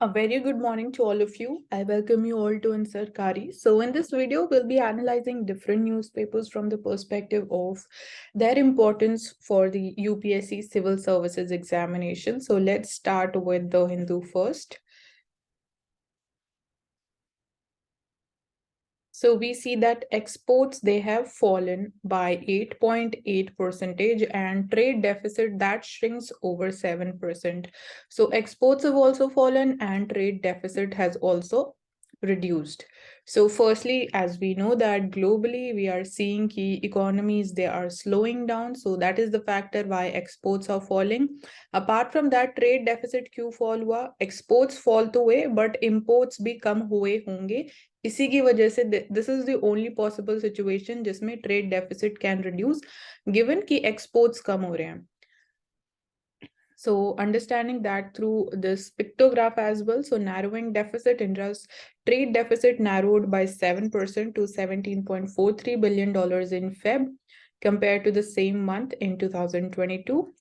A very good morning to all of you. I welcome you all to Insert Kari. So in this video, we'll be analyzing different newspapers from the perspective of their importance for the UPSC Civil Services examination. So let's start with the Hindu first. So we see that exports, they have fallen by 8.8% and trade deficit that shrinks over 7%. So exports have also fallen and trade deficit has also reduced. So firstly, as we know that globally we are seeing key economies, they are slowing down. So that is the factor why exports are falling. Apart from that, trade deficit क्यों fall हुआ? Exports fall तो हुए but imports भी कम हुए होंगे. इसी की वजह से this is the only possible situation जिसमें trade deficit can reduce given कि एक्सपोर्ट्स कम हो रहे हैं. So understanding that through this pictograph as well, so narrowing deficit interest, trade deficit narrowed by 7% to $17.43 billion in Feb compared to the same month in 2022.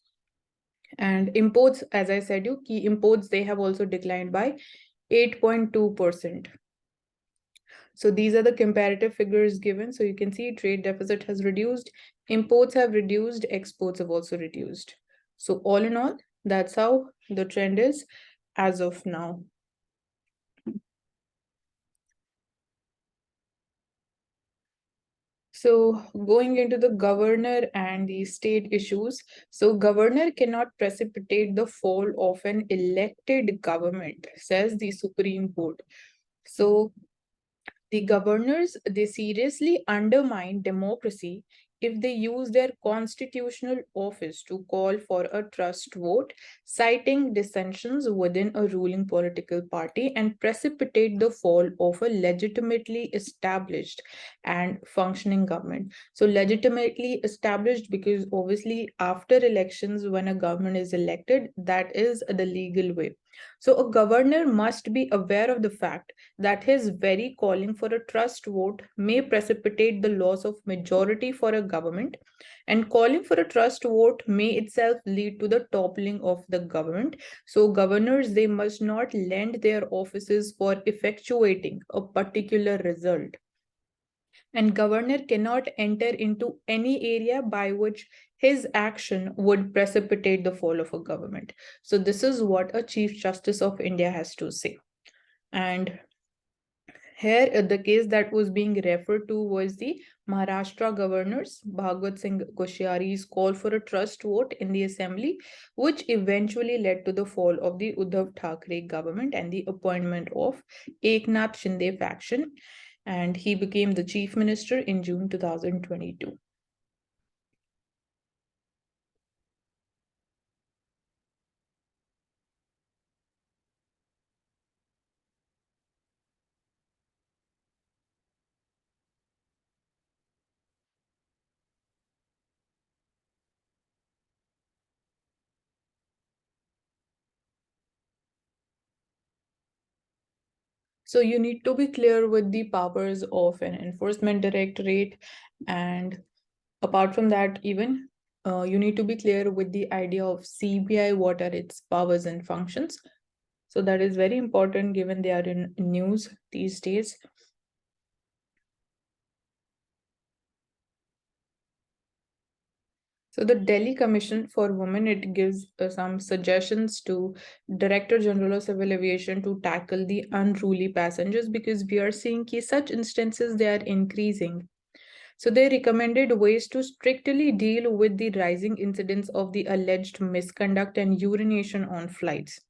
And imports, as I said you, key imports, they have also declined by 8.2%. So these are the comparative figures given. So you can see trade deficit has reduced, imports have reduced, exports have also reduced. So all in all, that's how the trend is as of now. So going into the governor and the state issues. So governor cannot precipitate the fall of an elected government, says the Supreme Court. So the governors, they seriously undermine democracy if they use their constitutional office to call for a trust vote, citing dissensions within a ruling political party and precipitate the fall of a legitimately established and functioning government. So legitimately established because obviously after elections, when a government is elected, that is the legal way. So a governor must be aware of the fact that his very calling for a trust vote may precipitate the loss of majority for a government, and calling for a trust vote may itself lead to the toppling of the government. So governors, they must not lend their offices for effectuating a particular result, and governor cannot enter into any area by which his action would precipitate the fall of a government. So this is what a Chief Justice of India has to say. And here, the case that was being referred to was the Maharashtra governor's Bhagwat Singh Koshyari's call for a trust vote in the assembly, which eventually led to the fall of the Uddhav Thackeray government and the appointment of Eknath Shinde faction, and he became the chief minister in June 2022. So you need to be clear with the powers of an enforcement directorate, and apart from that, even you need to be clear with the idea of CBI, what are its powers and functions. So that is very important given they are in news these days. So the Delhi Commission for Women, it gives some suggestions to Director General of Civil Aviation to tackle the unruly passengers, because we are seeing that such instances, they are increasing. So they recommended ways to strictly deal with the rising incidents of the alleged misconduct and urination on flights.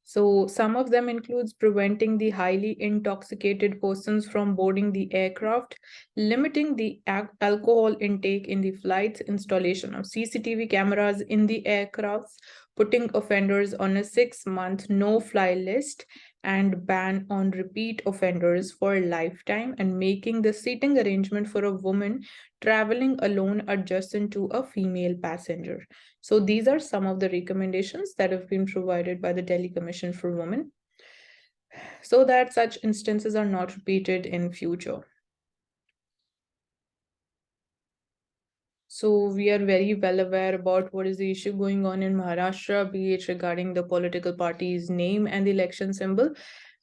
So some of them includes preventing the highly intoxicated persons from boarding the aircraft, limiting the alcohol intake in the flights, installation of CCTV cameras in the aircrafts, putting offenders on a 6-month no-fly list, and ban on repeat offenders for a lifetime, and making the seating arrangement for a woman traveling alone adjacent to a female passenger. So these are some of the recommendations that have been provided by the Delhi Commission for Women, so that such instances are not repeated in future. So we are very well aware about what is the issue going on in Maharashtra, be it regarding the political party's name and the election symbol.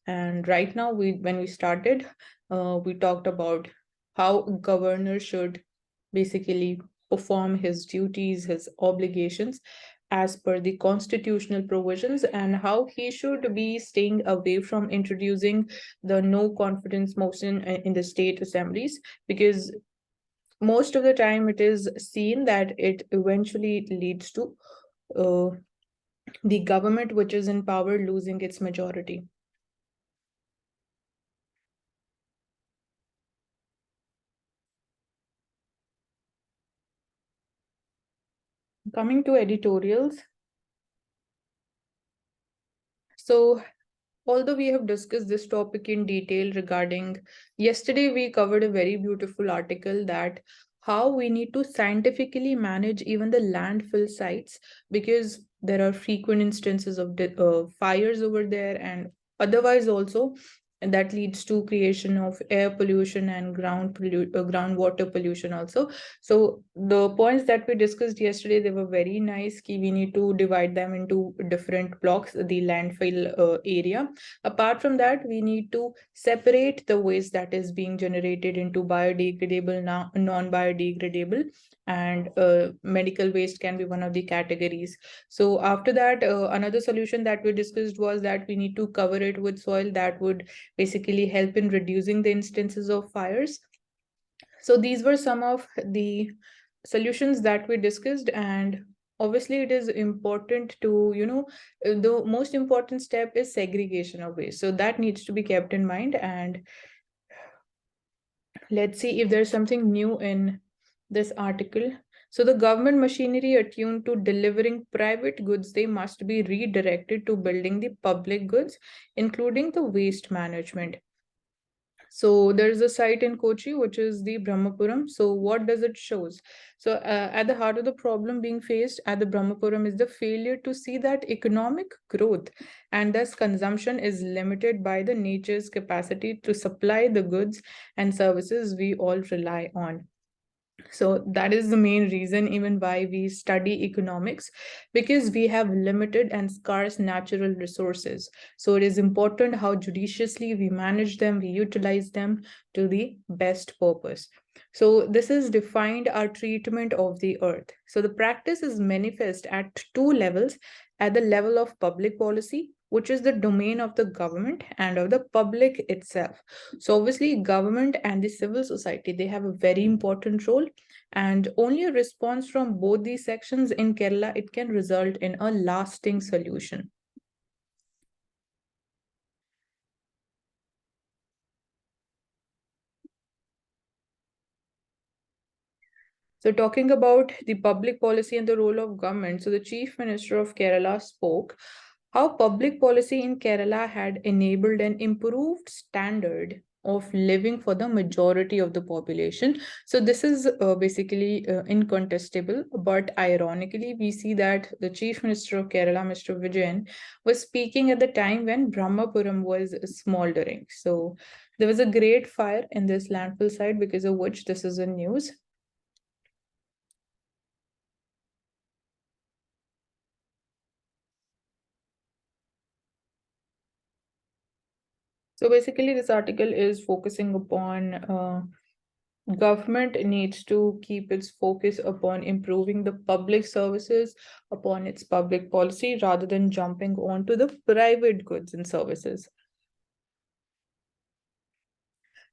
And right now, when we started, we talked about how a governor should basically perform his duties, his obligations as per the constitutional provisions, and how he should be staying away from introducing the no confidence motion in the state assemblies, because most of the time it is seen that it eventually leads to uh, the government which is in power losing its majority. Coming to editorials, so although we have discussed this topic in detail regarding, yesterday we covered a very beautiful article that how we need to scientifically manage even the landfill sites, because there are frequent instances of fires over there, and otherwise also, and that leads to creation of air pollution and groundwater pollution also. So the points that we discussed yesterday, they were very nice. We need to divide them into different blocks, the landfill area. Apart from that, we need to separate the waste that is being generated into biodegradable, non-biodegradable, and medical waste can be one of the categories. So after that, another solution that we discussed was that we need to cover it with soil that would basically help in reducing the instances of fires. So these were some of the solutions that we discussed, and obviously it is important to, the most important step is segregation of waste, so that needs to be kept in mind. And let's see if there's something new in this article. So the government machinery attuned to delivering private goods, they must be redirected to building the public goods, including the waste management. So there's a site in Kochi, which is the Brahmapuram. So what does it shows? So at the heart of the problem being faced at the Brahmapuram is the failure to see that economic growth and thus consumption is limited by the nature's capacity to supply the goods and services we all rely on. So that is the main reason even why we study economics, because we have limited and scarce natural resources. So it is important how judiciously we manage them, we utilize them to the best purpose. So this is defined our treatment of the earth. So the practice is manifest at two levels: at the level of public policy, which is the domain of the government and of the public itself. So obviously government and the civil society, they have a very important role, and only a response from both these sections in Kerala, it can result in a lasting solution. So talking about the public policy and the role of government, so the Chief Minister of Kerala spoke how public policy in Kerala had enabled an improved standard of living for the majority of the population. So this is basically incontestable, but ironically, we see that the Chief Minister of Kerala, Mr. Vijayan, was speaking at the time when Brahmapuram was smoldering. So there was a great fire in this landfill site, because of which this is in news. So basically, this article is focusing upon government needs to keep its focus upon improving the public services, upon its public policy, rather than jumping on to the private goods and services.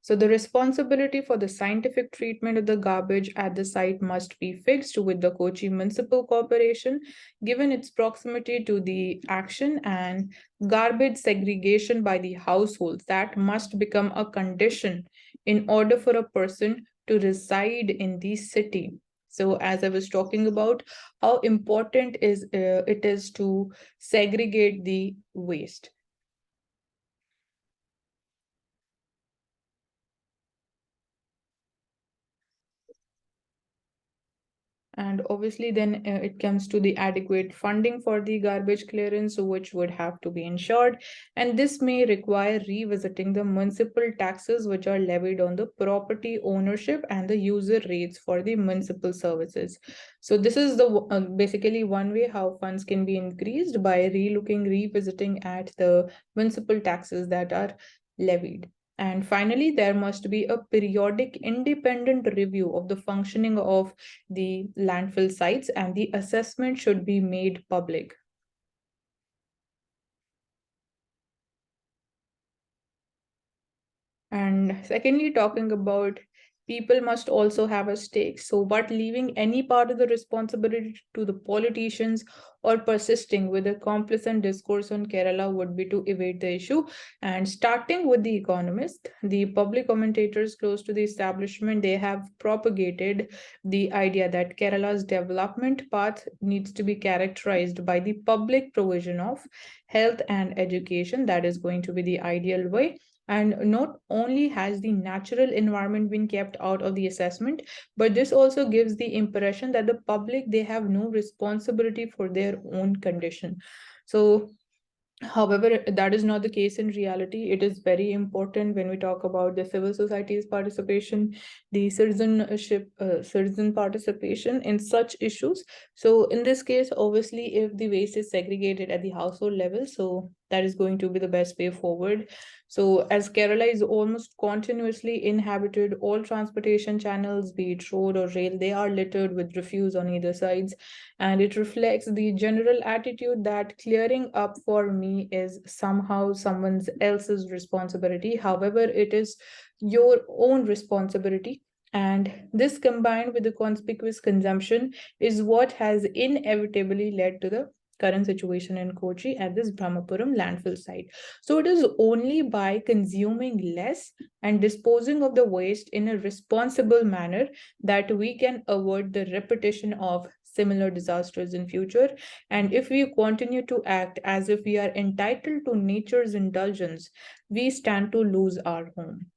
So the responsibility for the scientific treatment of the garbage at the site must be fixed with the Kochi Municipal Corporation, given its proximity to the action, and garbage segregation by the households, that must become a condition in order for a person to reside in the city. So as I was talking about, how important is it is to segregate the waste. And obviously, then it comes to the adequate funding for the garbage clearance, which would have to be ensured. And this may require revisiting the municipal taxes, which are levied on the property ownership and the user rates for the municipal services. So, this is the basically one way how funds can be increased by revisiting at the municipal taxes that are levied. And finally, there must be a periodic independent review of the functioning of the landfill sites, and the assessment should be made public. And secondly, talking about people must also have a stake. So, but leaving any part of the responsibility to the politicians or persisting with a complacent discourse on Kerala would be to evade the issue. And starting with the economist, the public commentators close to the establishment, they have propagated the idea that Kerala's development path needs to be characterized by the public provision of health and education. That is going to be the ideal way. And not only has the natural environment been kept out of the assessment, but this also gives the impression that the public, they have no responsibility for their own condition. So however, that is not the case in reality. It is very important when we talk about the civil society's participation, the citizen participation in such issues. So in this case, obviously, if the waste is segregated at the household level, so that is going to be the best way forward. So as Kerala is almost continuously inhabited, all transportation channels, be it road or rail, they are littered with refuse on either sides, and it reflects the general attitude that clearing up for me is somehow someone else's responsibility. However, it is your own responsibility. And this combined with the conspicuous consumption is what has inevitably led to the current situation in Kochi at this Brahmapuram landfill site. So it is only by consuming less and disposing of the waste in a responsible manner that we can avoid the repetition of similar disasters in future. And if we continue to act as if we are entitled to nature's indulgence, we stand to lose our home.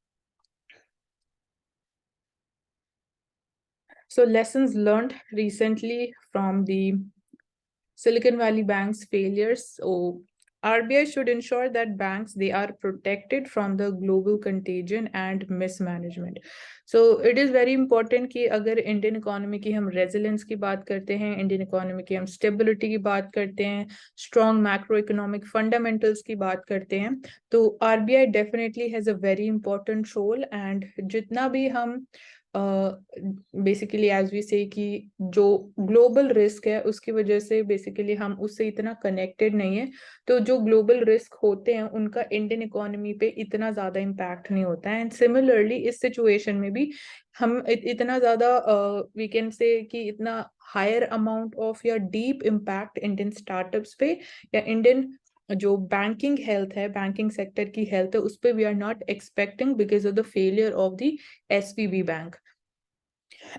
So lessons learned recently from the Silicon Valley Bank's failures. So RBI should ensure that banks, they are protected from the global contagion and mismanagement. So it is very important कि अगर Indian economy की हम resilience की बात करते हैं, Indian economy की हम स्टेबिलिटी की बात करते हैं, स्ट्रॉन्ग मैक्रो इकोनॉमिक फंडामेंटल्स की बात करते हैं, तो RBI definitely has a very important role. And जितना भी हम बेसिकली एज वी से कि जो ग्लोबल रिस्क है उसकी वजह से बेसिकली हम उससे इतना कनेक्टेड नहीं है, तो जो ग्लोबल रिस्क होते हैं उनका इंडियन इकोनॉमी पे इतना ज्यादा इम्पैक्ट नहीं होता है. एंड सिमिलरली इस सिचुएशन में भी हम इतना ज्यादा वी कैन से कि इतना हायर अमाउंट ऑफ या डीप इम्पैक्ट इंडियन स्टार्टअप्स पे या इंडियन जो बैंकिंग हेल्थ है, बैंकिंग सेक्टर की हेल्थ है, उस पर we are not expecting because of the failure of the SVB bank.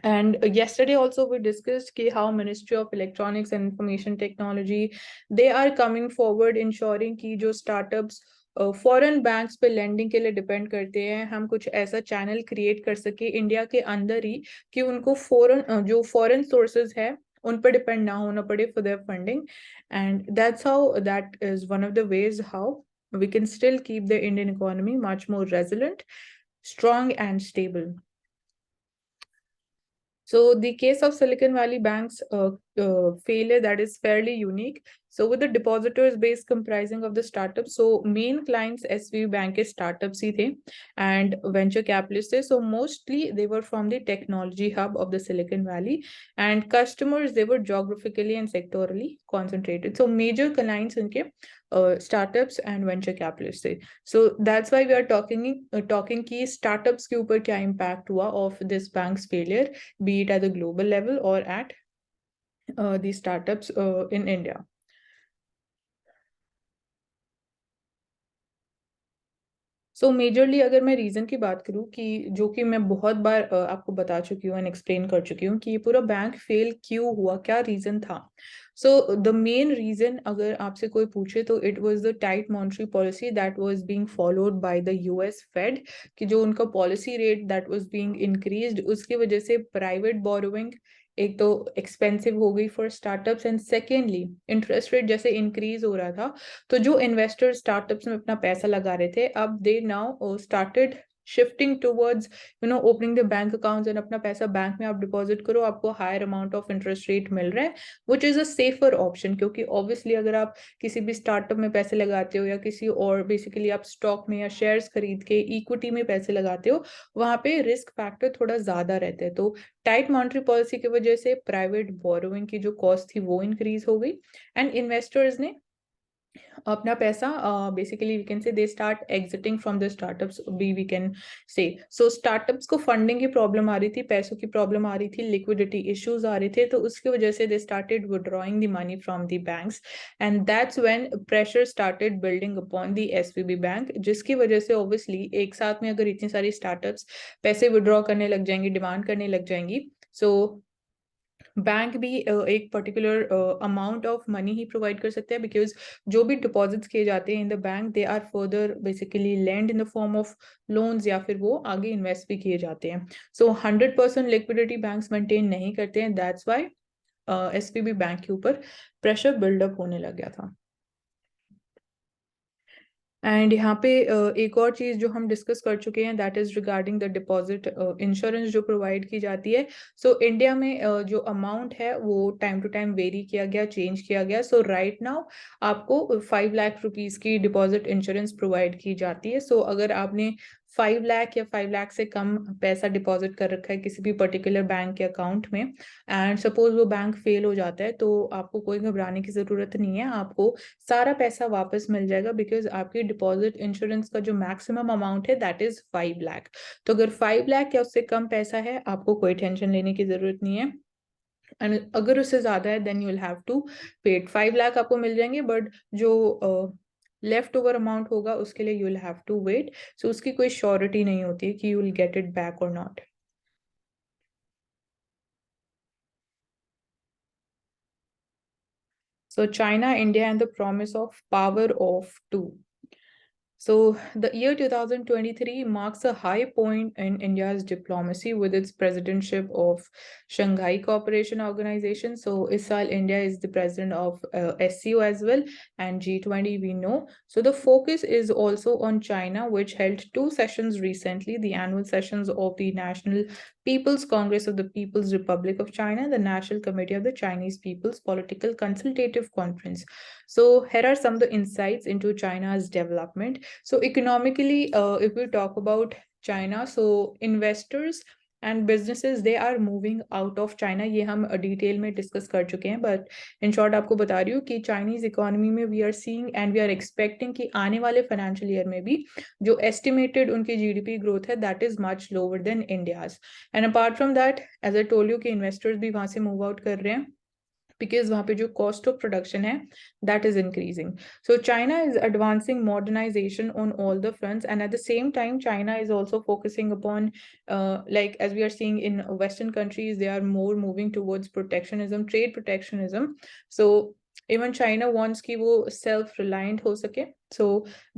And yesterday also we discussed how Ministry of Electronics and Information Technology, they are coming forward ensuring कि जो startups foreign banks पे lending के लिए depend करते हैं, हम कुछ ऐसा चैनल क्रिएट कर सके इंडिया के अंदर ही कि उनको जो फॉरेन सोर्सेज है उन पर डिपेंड ना होना पड़े for their funding. And that is one of the ways how we can still keep the Indian economy much more resilient, strong and stable. So the case of Silicon Valley Bank's failure, that is fairly unique. So with the depositors base comprising of the startups, so main clients SVB Bank के startups ही थे and venture capitalists थे. So mostly they were from the technology hub of the Silicon Valley, and customers, they were geographically and sectorally concentrated. So major clients उनके startups and venture capitalists थे. So that's why we are talking कि startups के ऊपर क्या impact हुआ of this bank's failure, be it at the global level or at the startups in India. So majorly अगर मैं reason की बात करूं कि जो कि मैं बहुत बार आपको बता चुकी हूँ एंड एक्सप्लेन कर चुकी हूँ कि ये पूरा बैंक फेल क्यों हुआ, क्या रीजन था. सो द मेन रीजन अगर आपसे कोई पूछे तो it was the tight monetary policy that was being followed by the US fed, कि जो उनका policy rate that was being increased, उसकी वजह से प्राइवेट बोरोइंग एक तो एक्सपेंसिव हो गई for startups, and secondly interest rate जैसे इंक्रीज हो रहा था, तो जो इन्वेस्टर स्टार्टअप्स में अपना पैसा लगा रहे थे, अब they now started shifting towards opening the bank accounts, and अपना पैसा बैंक में आप डिपॉजिट करो, आपको higher amount of interest rate मिल रहा है, which is a safer option. क्योंकि ऑब्वियसली अगर आप किसी भी स्टार्टअप में पैसे लगाते हो या किसी और बेसिकली आप स्टॉक में या शेयर्स खरीद के इक्विटी में पैसे लगाते हो, वहां पे रिस्क फैक्टर थोड़ा ज्यादा रहता है। तो टाइट मॉनेटरी पॉलिसी की वजह से प्राइवेट बोरोइंग की जो कॉस्ट थी वो इंक्रीज हो गई, एंड इन्वेस्टर्स ने अपना पैसा basically we can say they start exiting from the startups भी, we can say. So startups को फंडिंग की प्रॉब्लम आ रही थी, पैसों की प्रॉब्लम आ रही थी, लिक्विडिटी इश्यूज आ रहे थे, तो उसकी वजह से they started withdrawing the money from the banks, and that's when pressure started building upon the SVB bank, जिसकी वजह से ऑब्वियसली एक साथ में अगर इतनी सारी स्टार्टअप्स पैसे विड्रॉ करने लग जाएंगी, डिमांड करने लग जाएंगी, सो बैंक भी एक particular amount of money he provide कर सकते हैं, बिकॉज जो भी डिपॉजिट्स किए जाते हैं in the bank, they are further basically land in the form of loans, या फिर वो आगे इन्वेस्ट भी किए जाते हैं। सो 100% लिक्विडिटी बैंक्स मेंटेन नहीं करते हैं, दैट्स वाई एसवीबी बैंक के ऊपर प्रेशर बिल्डअप होने लग गया था। एंड यहाँ पे एक और चीज जो हम डिस्कस कर चुके हैं, that is regarding the deposit insurance जो प्रोवाइड की जाती है। सो इंडिया में जो अमाउंट है वो टाइम टू टाइम वेरी किया गया, चेंज किया गया। सो राइट नाउ आपको 5 लाख रुपीज की डिपॉजिट इंश्योरेंस प्रोवाइड की जाती है। सो अगर आपने 5 लाख या 5 लाख से कम पैसा डिपॉजिट कर रखा है किसी भी पर्टिकुलर बैंक के अकाउंट में, एंड सपोज वो बैंक फेल हो जाता है, तो आपको कोई घबराने की जरूरत नहीं है, आपको सारा पैसा वापस मिल जाएगा, बिकॉज आपकी डिपॉजिट इंश्योरेंस का जो मैक्सिमम अमाउंट है दैट इज 5 लाख। तो अगर 5 लाख या उससे कम पैसा है, आपको कोई टेंशन लेने की जरूरत नहीं है, एंड अगर उससे ज्यादा है then you will have to pay it. 5 lakh आपको मिल जाएंगे, बट जो लेफ्ट ओवर अमाउंट होगा उसके लिए you will have to wait. So उसकी कोई श्योरिटी नहीं होती है कि you will get it back और not. So China, India, and the promise of power of two. So the year 2023 marks a high point in India's diplomacy with its presidentship of Shanghai Cooperation Organization. So इस साल India is the president of SCO as well, and G20 we know. So the focus is also on China, which held 2 sessions recently, the annual sessions of the National People's Congress of the People's Republic of China, the National Committee of the Chinese People's Political Consultative Conference. So here are some of the insights into China's development. So economically, if we talk about China, so investors and businesses, they are moving out of China. ये हम detail में discuss कर चुके हैं, but in short आपको बता रही हूँ कि चाइनीज इकोनॉमी में we are seeing and we are expecting कि आने वाले फाइनेंशियल ईयर में भी जो एस्टिमेटेड उनकी जीडीपी ग्रोथ है that is much lower than India's. And apart from that, as I told you कि इन्वेस्टर्स भी वहां से मूव आउट कर रहे हैं, because वहाँ पे जो cost of production है that is increasing. So China is advancing modernization on all the fronts, and at the same time China is also focusing upon like as we are seeing in Western countries, they are more moving towards protectionism, trade protectionism. So even China wants कि वो self reliant हो सके, so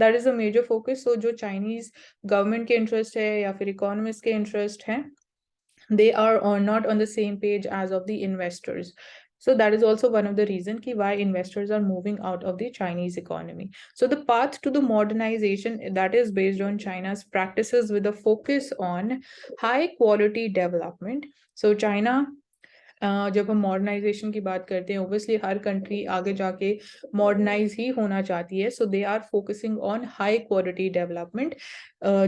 that is a major focus. So जो Chinese government के interest है या फिर economists के interest है, they are not on the same page as of the investors. So that is also one of the reasons why investors are moving out of the Chinese economy. So the path to the modernization that is based on China's practices with a focus on high quality development. So China, जब हम modernisation की बात करते हैं, obviously हर country आगे जाके modernise ही होना चाहती है, so they are focusing on high quality development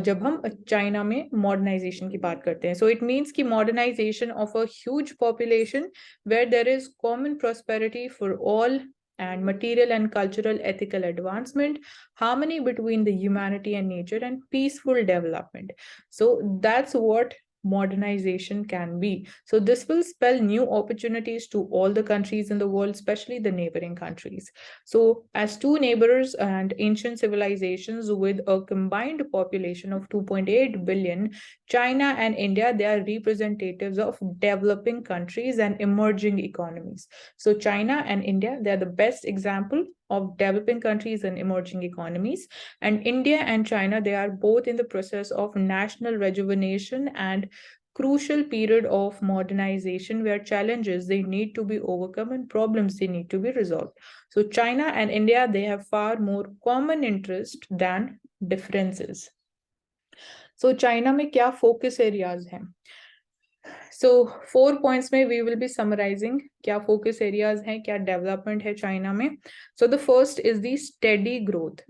जब हम चाइना में मॉडर्नाइजेशन की बात करते हैं। सो इट मीन्स कि modernisation of a huge population where there is common prosperity for all and material and cultural ethical advancement, harmony between the humanity and nature, and peaceful development. So that's what modernization can be. So this will spell new opportunities to all the countries in the world, especially the neighboring countries. So as two neighbors and ancient civilizations with a combined population of 2.8 billion, China and India, they are representatives of developing countries and emerging economies. So China and India, they are the best example of developing countries and emerging economies. And India and China, they are both in the process of national rejuvenation and crucial period of modernization where challenges they need to be overcome and problems they need to be resolved. So China and India, they have far more common interest than differences. So China में क्या focus areas हैं? So 4 points में we will be summarizing क्या focus areas हैं, क्या development है China में. So the first is the steady growth.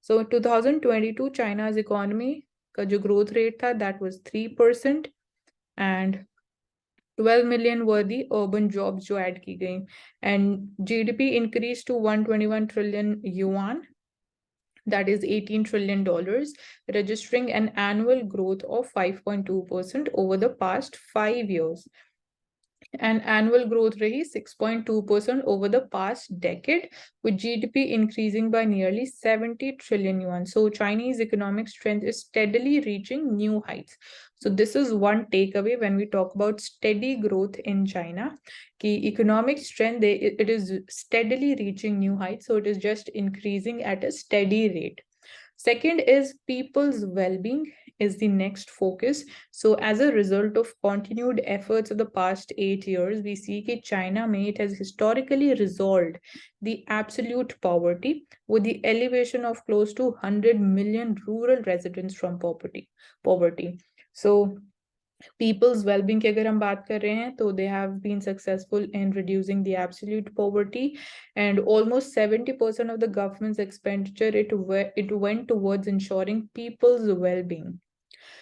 So 2022 China's economy का जो growth rate था that was 3% and 12 million were the urban jobs जो add की गई and GDP increased to 121 trillion yuan, that is $18 trillion, registering an annual growth of 5.2% over the past 5 years. And annual growth rate 6.2% over the past decade, with GDP increasing by nearly 70 trillion yuan. So Chinese economic strength is steadily reaching new heights. So this is one takeaway when we talk about steady growth in China. Ki economic strength, it is steadily reaching new heights. So it is just increasing at a steady rate. Second is people's well-being is the next focus. So as a result of continued efforts of the past 8 years, we see that China it has historically resolved the absolute poverty with the elevation of close to 100 million rural residents from poverty. So people's well-being की अगर हम बात कर रहे हैं तो they have been successful in reducing the absolute poverty and almost 70% of the government's expenditure it went towards ensuring people's well-being.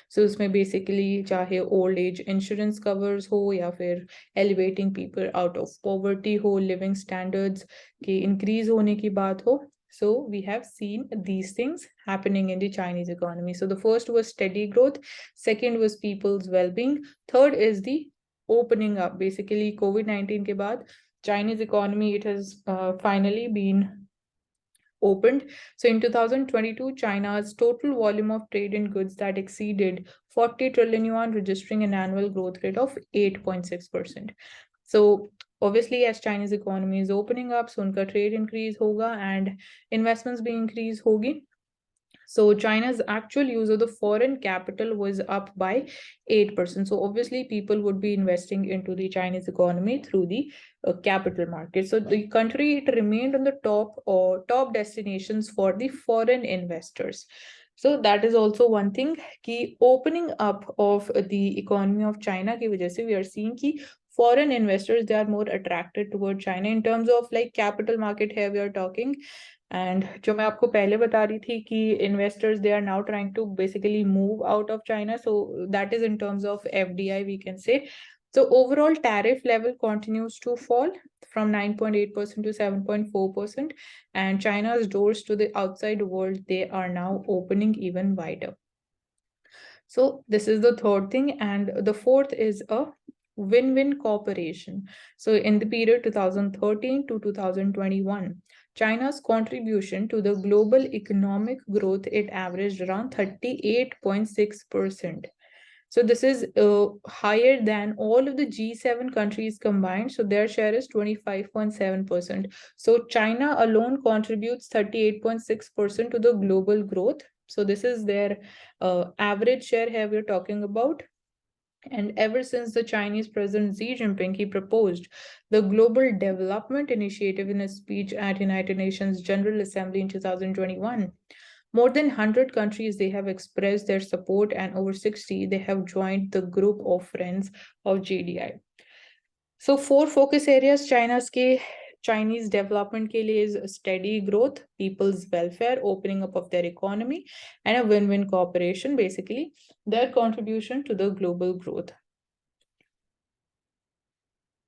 So उसमें basically चाहे old age insurance covers हो या फिर elevating people out of poverty हो, living standards के increase होने की बात हो. So we have seen these things happening in the Chinese economy. So the first was steady growth, second was people's well-being, third is the opening up. Basically COVID-19 के बाद Chinese economy it has finally been opened. So in 2022, China's total volume of trade in goods that exceeded 40 trillion yuan, registering an annual growth rate of 8.6%. So obviously, as China's economy is opening up, so unka trade increase hoga and investments being increase hogi. So China's actual use of the foreign capital was up by 8%. So obviously people would be investing into the Chinese economy through the capital market. So the country, it remained on the top destinations for the foreign investors. So that is also one thing कि opening up of the economy of China की वजह से we are seeing कि foreign investors, they are more attracted toward China in terms of like capital market here we are talking. And जो मैं आपको पहले बता रही थी कि investors they are now trying to basically move out of China, so that is in terms of FDI we can say. So overall tariff level continues to fall from 9.8% to 7.4%, and China's doors to the outside world, they are now opening even wider. So this is the third thing, and the fourth is a win-win cooperation. So in the period 2013 to 2021, China's contribution to the global economic growth, it averaged around 38.6%. So this is higher than all of the G7 countries combined. So their share is 25.7%. So China alone contributes 38.6% to the global growth. So this is their average share here we're talking about. And ever since the Chinese President Xi Jinping, he proposed the Global Development Initiative in a speech at United Nations General Assembly in 2021. More than 100 countries, they have expressed their support, and over 60, they have joined the group of friends of GDI. So 4 focus areas Chinese development ke liye is steady growth, people's welfare, opening up of their economy, and a win-win cooperation, basically their contribution to the global growth.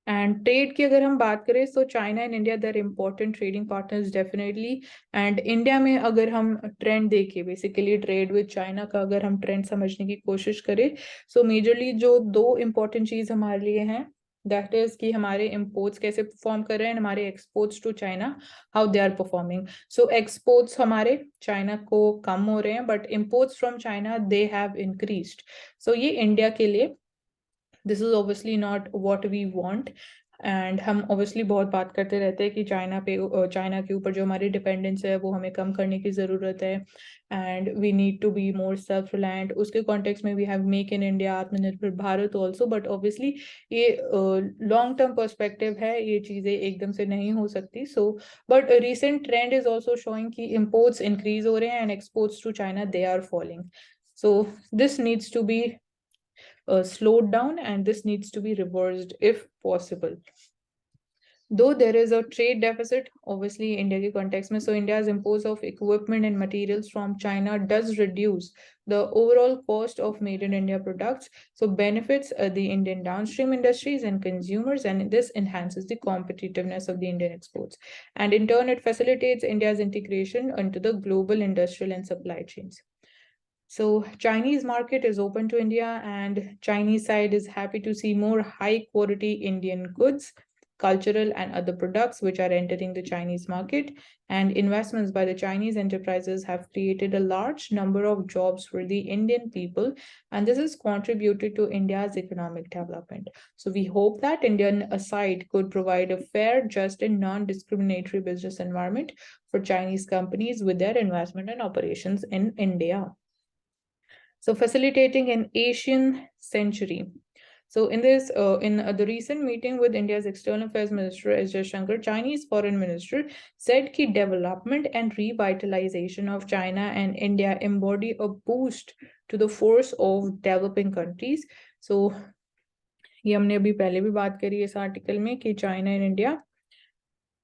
And trade की अगर हम बात करें तो China and India, they're important trading partners definitely. And India में अगर हम trend देखें, basically trade with China का अगर हम trend समझने की कोशिश करें, so majorly जो 2 important चीज हमारे लिए हैं, that is कि हमारे imports कैसे perform कर रहे हैं, हमारे exports to China, how they are performing. So exports हमारे China को कम हो रहे हैं, but imports from China, they have increased. So ये India के लिए, this is obviously not what we want. And हम ऑब्वियसली बहुत बात करते रहते हैं कि चाइना के ऊपर जो हमारी डिपेंडेंस है वो हमें कम करने की ज़रूरत है and we need to be more self reliant. उसके कॉन्टेक्स्ट में we have make in India, Atmanirbhar Bharat also, but obviously ये लॉन्ग टर्म पर्सपेक्टिव है, ये चीज़ें एकदम से नहीं हो सकती। So but recent trend is also showing कि इम्पोर्ट्स इंक्रीज हो रहे हैं and exports to China they are falling. So this needs to be slowed down and this needs to be reversed if possible. Though there is a trade deficit, obviously India के context में, so India's import of equipment and materials from China does reduce the overall cost of made in India products, so benefits the Indian downstream industries and consumers, and this enhances the competitiveness of the Indian exports. And in turn, it facilitates India's integration into the global industrial and supply chains. So Chinese market is open to India and Chinese side is happy to see more high quality Indian goods, cultural and other products which are entering the Chinese market, and investments by the Chinese enterprises have created a large number of jobs for the Indian people, and this has contributed to India's economic development. So we hope that Indian side could provide a fair, just and non-discriminatory business environment for Chinese companies with their investment and operations in India. So facilitating an Asian century. So in the recent meeting with India's External Affairs Minister S. Jaishankar, Chinese Foreign Minister said that development and revitalization of China and India embody a boost to the force of developing countries. So ये हमने अभी पहले भी बात करी इस article में कि China and India,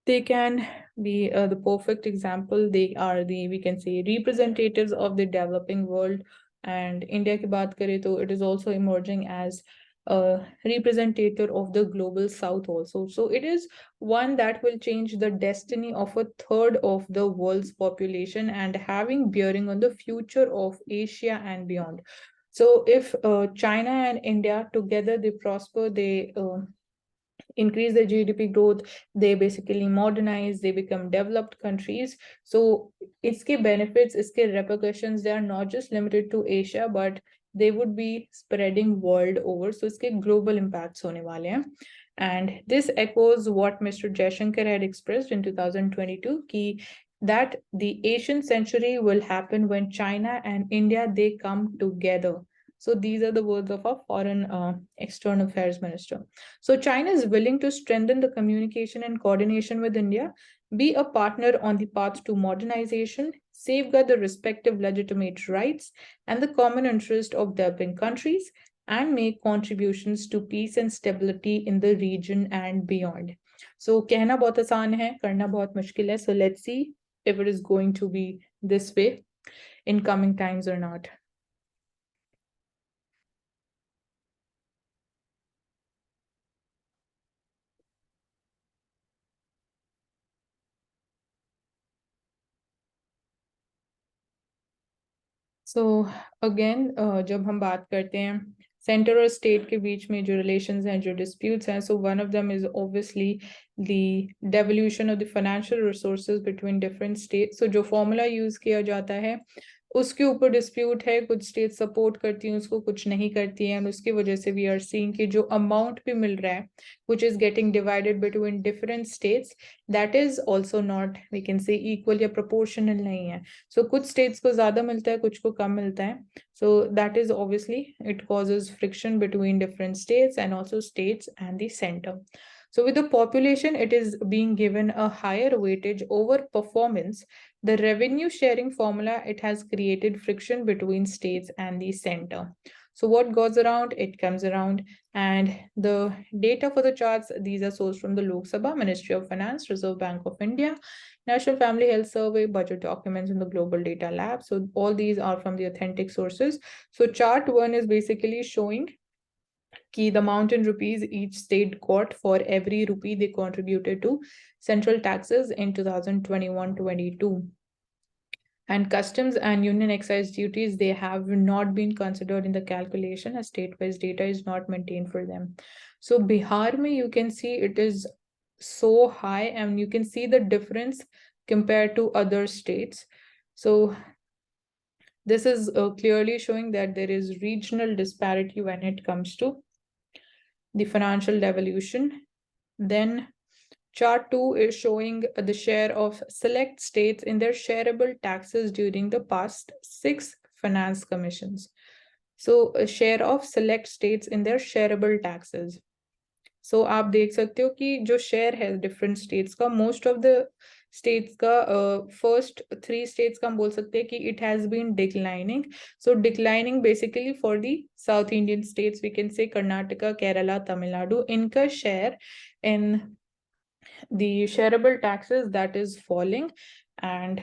they can be the perfect example. They are the, we can say, representatives of the developing world. And India ki baat kare to it is also emerging as a representative of the global south also. So it is one that will change the destiny of a third of the world's population and having bearing on the future of Asia and beyond. So if China and India together, they prosper, they increase their GDP growth, they basically modernize, they become developed countries. So iske benefits, iske repercussions, they are not just limited to Asia, but they would be spreading world over. So iske global impacts hone wale hain. And this echoes what Mr. Jaishankar had expressed in 2022, ki that the Asian century will happen when China and India, they come together. So these are the words of our foreign external affairs minister. So China is willing to strengthen the communication and coordination with India, be a partner on the path to modernization, safeguard the respective legitimate rights and the common interest of developing countries, and make contributions to peace and stability in the region and beyond. So कहना बहुत आसान है, करना बहुत मुश्किल है. So let's see if it is going to be this way in coming times or not. So again जब हम बात करते हैं सेंटर और स्टेट के बीच में जो रिलेशंस हैं, जो डिस्प्यूट्स हैं, so one of them is obviously the devolution of the financial resources between different state. So जो फॉर्मूला यूज किया जाता है उसके ऊपर डिस्प्यूट है, कुछ स्टेट सपोर्ट करती हैं उसको, कुछ नहीं करती हैं, उसकी वजह से वी आर सीइंग कि जो अमाउंट भी मिल रहा है which is getting divided between different states, that is also not, we can say, equal या proportional नहीं है. So कुछ states को ज़्यादा मिलता है, कुछ को कम मिलता है. So that is obviously, it causes friction between different states and also states and the center. So with the population, it is being given a higher weightage over performance. The revenue sharing formula, it has created friction between states and the center. So what goes around, it comes around. And the data for the charts, these are sourced from the Lok Sabha, Ministry of Finance, Reserve Bank of India, National Family Health Survey, budget documents in the Global Data Lab. So all these are from the authentic sources. So chart 1 is basically showing the amount in rupees each state got for every rupee they contributed to central taxes in 2021-22. And customs and union excise duties, they have not been considered in the calculation as state-wise data is not maintained for them. So Bihar mein, you can see it is so high and you can see the difference compared to other states. So this is clearly showing that there is regional disparity when it comes to the financial devolution Then chart 2 is showing the share of select states in their shareable taxes during the past 6 finance commissions. So a share of select states in their shareable taxes. So आप देख सकते हो कि जो share है different states का, most of the states का first 3 states का हम बोल सकते हैं कि it has been declining. So declining basically for the south Indian states we can say Karnataka, Kerala, Tamil Nadu, इनका share in the shareable taxes that is falling. And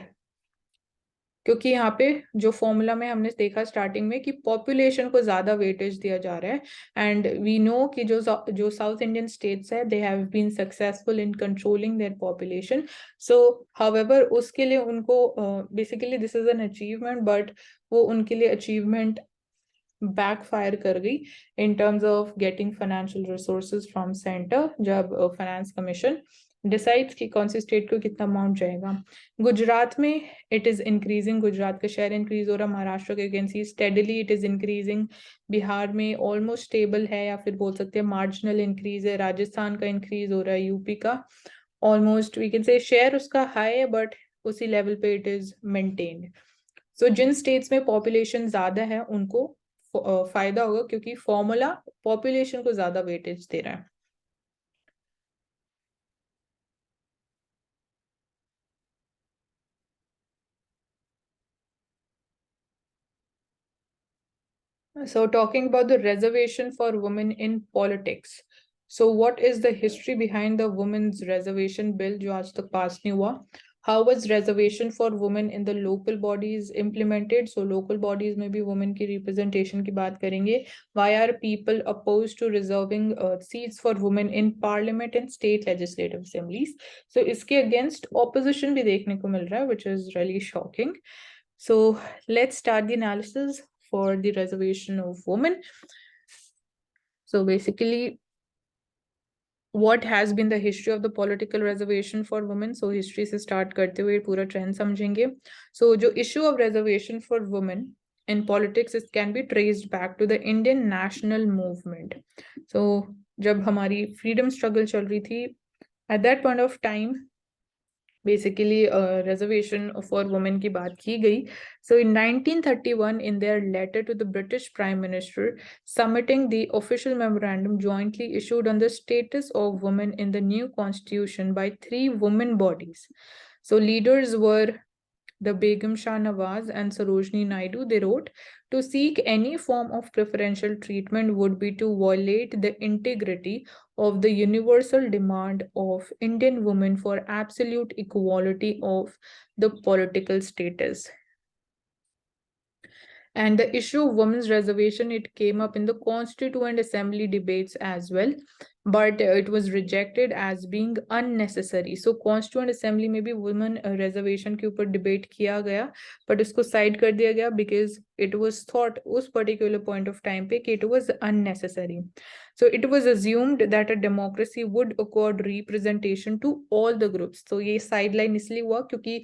क्योंकि यहाँ पे जो फॉर्मूला में हमने देखा स्टार्टिंग में कि पॉपुलेशन को ज्यादा वेटेज दिया जा रहा है, एंड वी नो कि जो साउथ इंडियन स्टेट्स है they have been successful in controlling their population. So however उसके लिए उनको basically this is an achievement, but वो उनके लिए अचीवमेंट बैकफायर कर गई in terms of getting financial resources from centre जब फाइनेंस कमीशन डिसाइड्स कि कौन सी स्टेट को कितना अमाउंट जाएगा. गुजरात में इट इज इंक्रीजिंग, गुजरात का शेयर इंक्रीज हो रहा, महाराष्ट्र के can see steadily it is increasing, Bihar में ऑलमोस्ट स्टेबल है या फिर बोल सकते हैं मार्जिनल इंक्रीज है, राजस्थान का इंक्रीज हो रहा है, यूपी का almost we can say share उसका हाई है बट उसी लेवल पे इट इज मेंटेन्ड. सो जिन स्टेट्स में पॉपुलेशन ज्यादा है उनको फायदा होगा क्योंकि फॉर्मूला पॉपुलेशन को ज्यादा वेटेज दे रहा है. So talking about the reservation for women in politics. So what is the history behind the women's reservation bill जो आज तक पास नहीं हुआ? How was reservation for women in the local bodies implemented? So local bodies में भी women की representation की बात करेंगे. Why are people opposed to reserving seats for women in parliament and state legislative assemblies? So इसके against opposition भी देखने को मिल रहा है, which is really shocking. So let's start the analysis for the reservation of women. So basically, what has been the history of the political reservation for women? So history से start करते हुए पूरा trend समझेंगे. So जो issue of reservation for women in politics it can be traced back to the Indian national movement. So जब हमारी freedom struggle चल रही थी, at that point of time basically reservation for women की बात की गई. So in 1931 in their letter to the British Prime Minister submitting the official memorandum jointly issued on the status of women in the new constitution by 3 women bodies. So leaders were the Begum Shah Nawaz and Sarojini Naidu. They wrote, to seek any form of preferential treatment would be to violate the integrity of the universal demand of Indian women for absolute equality of the political status. And the issue of women's reservation, it came up in the Constituent Assembly debates as well, but it was rejected as being unnecessary. So Constituent Assembly में भी women reservation के ऊपर debate किया गया, but उसको side कर दिया गया because it was thought उस particular point of time पे कि it was unnecessary. So it was assumed that a democracy would accord representation to all the groups. So ये sideline इसलिए हुआ क्योंकि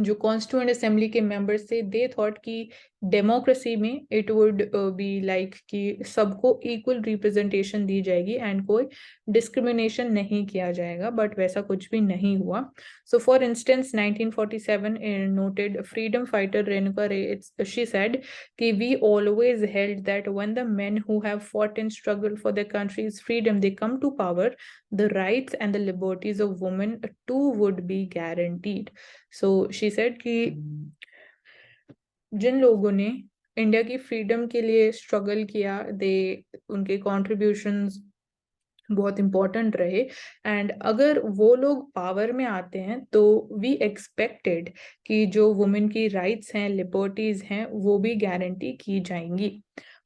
जो कॉन्स्टिट्यूएंट असेंबली के मेंबर्स थे दे थॉट कि डेमोक्रेसी में इट वुड बी लाइक कि सबको इक्वल रिप्रेजेंटेशन दी जाएगी एंड कोई डिस्क्रिमिनेशन नहीं किया जाएगा, बट वैसा कुछ भी नहीं हुआ. So for instance 1947 noted freedom fighter Renuka Ray, she said कि we always held that when the men who have fought in struggle for the country's freedom they come to power, the rights and the liberties of women too would be guaranteed. So she said कि जिन लोगों ने India की freedom के लिए struggle किया दे उनके contributions बहुत important रहे, एंड अगर वो लोग पावर में आते हैं तो वी एक्सपेक्टेड कि जो वुमेन की राइट्स हैं, लिबर्टीज हैं, वो भी गारंटी की जाएंगी.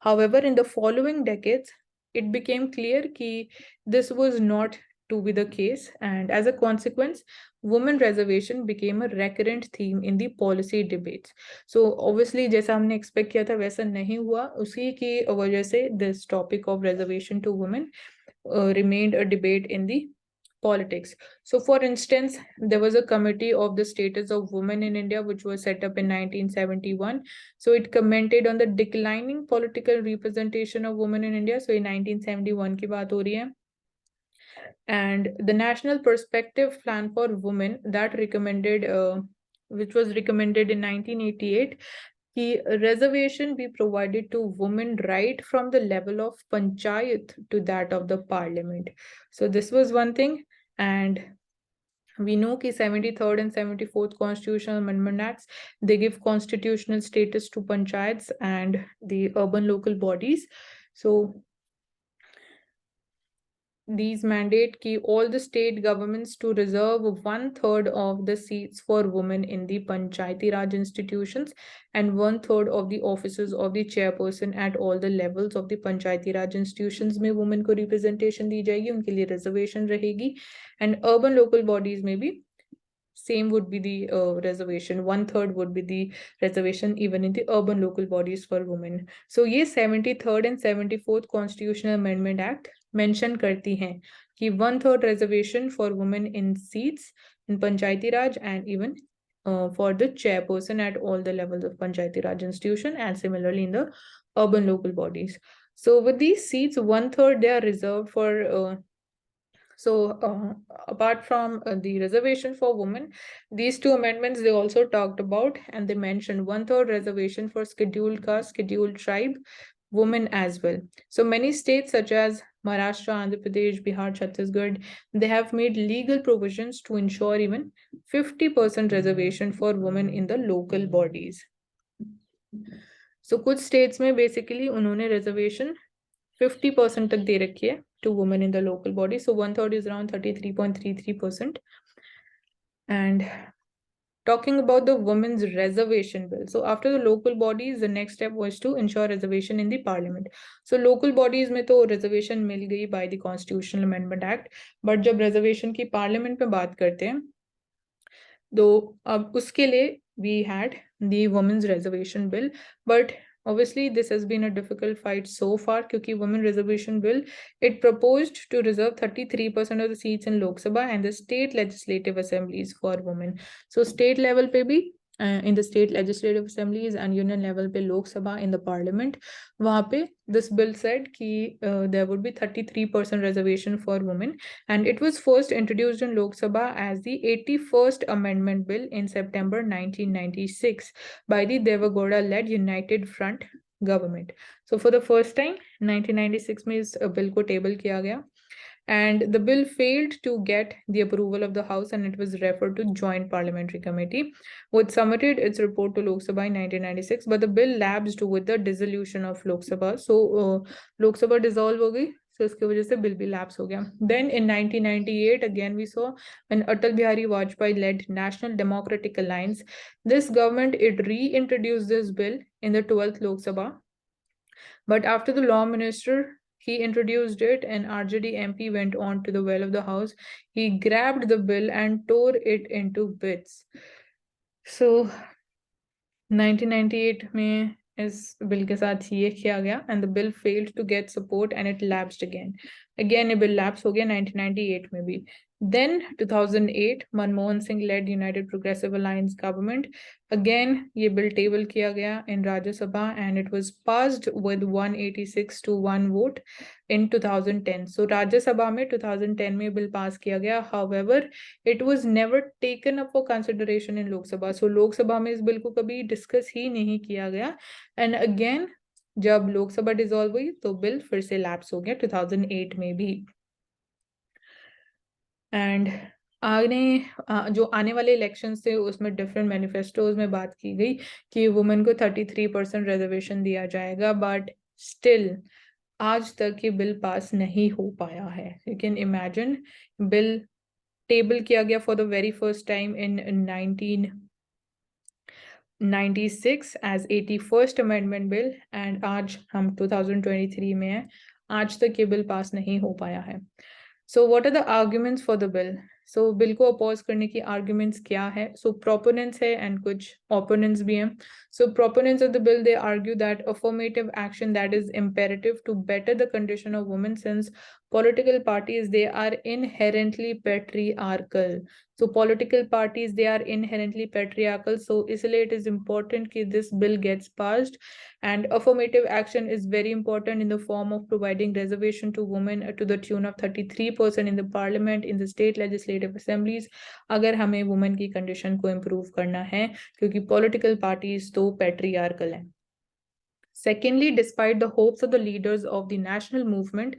However in the following decades it became clear कि this was not to be the case, and as a consequence women reservation became a recurrent theme in the policy debates. So obviously जैसा हमने expect किया था वैसा नहीं हुआ, उसी की वजह से this topic of reservation to women remained a debate in the politics. So for instance, there was a committee of the status of women in India which was set up in 1971. So it commented on the declining political representation of women in India. So in 1971 की बात हो रही है. And the National Perspective Plan for Women that recommended, which was recommended in 1988, कि reservation be provided to women right from the level of panchayat to that of the parliament. So this was one thing. And we know कि 73rd and 74th Constitutional Amendment Acts, they give constitutional status to panchayats and the urban local bodies. So these mandate ki all the state governments to reserve 1/3 of the seats for women in the Panchayati Raj institutions and 1/3 of the offices of the chairperson at all the levels of the Panchayati Raj institutions में women को representation दी जाएगी, उनके लिए reservation रहेगी, and urban local bodies में भी same would be the reservation. 1/3 would be the reservation even in the urban local bodies for women. So ये 73rd and 74th Constitutional Amendment Act mention करती हैं कि 1/3 reservation for women in seats in Panchayati Raj and even for the chairperson at all the levels of Panchayati Raj institution, and similarly in the urban local bodies. So with these seats, 1/3 they are reserved for apart from the reservation for women, these two amendments they also talked about, and they mentioned 1/3 reservation for scheduled caste, scheduled tribe, women as well. So many states such as Maharashtra, Andhra Pradesh, Bihar, Chhattisgarh, they have made legal provisions to ensure even 50% reservation for women in the local bodies. So कुछ states में basically उन्होंने reservation 50% तक दे रखी है to women in the local body. So 1/3 is around 33.33%. And talking about the women's reservation bill. So after the local bodies, the next step was to ensure reservation in the parliament. So local bodies में तो reservation मिल गई by the Constitutional Amendment Act. But जब reservation की parliament में बात करते हैं, तो अब उसके लिए we had the women's reservation bill, but obviously this has been a difficult fight so far क्योंकि women reservation bill, it proposed to reserve 33% of the seats in Lok Sabha and the state legislative assemblies for women. So state level पे भी in the state legislative assemblies and union level पे Lok Sabha in the parliament, वहाँ पे this bill said कि there would be 33% reservation for women, and it was first introduced in Lok Sabha as the 81st Amendment Bill in September 1996 by the Devagowda-led United Front government. So for the first time, 1996 में इस bill को table किया गया, and the bill failed to get the approval of the House and it was referred to Joint Parliamentary Committee, which submitted its report to Lok Sabha in 1996, but the bill lapsed with the dissolution of Lok Sabha. So Lok Sabha dissolve हो गई, so इसकी वजह से bill भी lapse हो गया. Then in 1998 again we saw when Atal Bihari Vajpayee led National Democratic Alliance, this government it reintroduced this bill in the 12th Lok Sabha, but after the law minister he introduced it and RJD MP went on to the well of the house, he grabbed the bill and tore it into bits. So 1998 में इस bill के साथ ये किया गया and the bill failed to get support and it lapsed again. Again ये bill lapse हो गया 1998 में भी. Then 2008 Manmohan Singh led United Progressive Alliance government. Again ये bill table किया गया in Rajya Sabha and it was passed with 186 to 1 vote in 2010. So Rajya Sabha में 2010 में bill pass किया गया. However, it was never taken up for consideration in Lok Sabha. So Lok Sabha में इस bill को कभी discuss ही नहीं किया गया. And again जब लोक सभा डिसॉल्व हुई तो बिल फिर से लैप्स हो गया 2008 में भी. एंड जो आने वाले इलेक्शंस थे उसमें डिफरेंट मैनिफेस्टोज में बात की गई कि वुमेन को 33% रिजर्वेशन दिया जाएगा, बट स्टिल आज तक ये बिल पास नहीं हो पाया है. You can imagine bill table किया गया for the very first time in 1996 as 81st amendment bill and आज हम 2023 में हैं, आज तक ये बिल पास नहीं हो पाया है. So what are the arguments for the bill? So bill को अपोज करने की आर्ग्यूमेंट्स क्या है? सो प्रोपोनेंट्स है एंड कुछ ओपोनेंट्स भी हैं. So proponents of the bill, they argue that affirmative action that is imperative to better the condition of women, since political parties, they are inherently patriarchal. So political parties, they are inherently patriarchal, so इसलिए it is important कि this bill gets passed. And affirmative action is very important in the form of providing reservation to women to the tune of 33% in the parliament, in the state legislative assemblies, अगर हमें women की condition को improve करना है, क्योंकि political parties तो patriarchal हैं. Secondly, despite the hopes of the leaders of the national movement,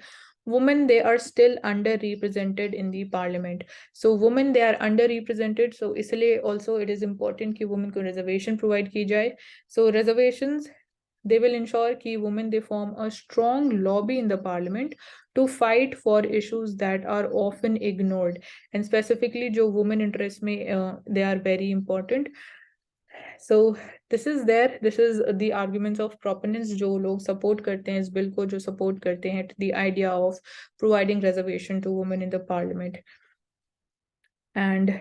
women, they are still underrepresented in the parliament. So women, they are underrepresented, so इसलिए also it is important कि women को reservation provide की जाए. So reservations, they will ensure कि women, they form a strong lobby in the parliament to fight for issues that are often ignored, and specifically जो women interest में they are very important. So this is the arguments of proponents, जो लोग support करते हैं इस bill को, जो support करते हैं the idea of providing reservation to women in the parliament. And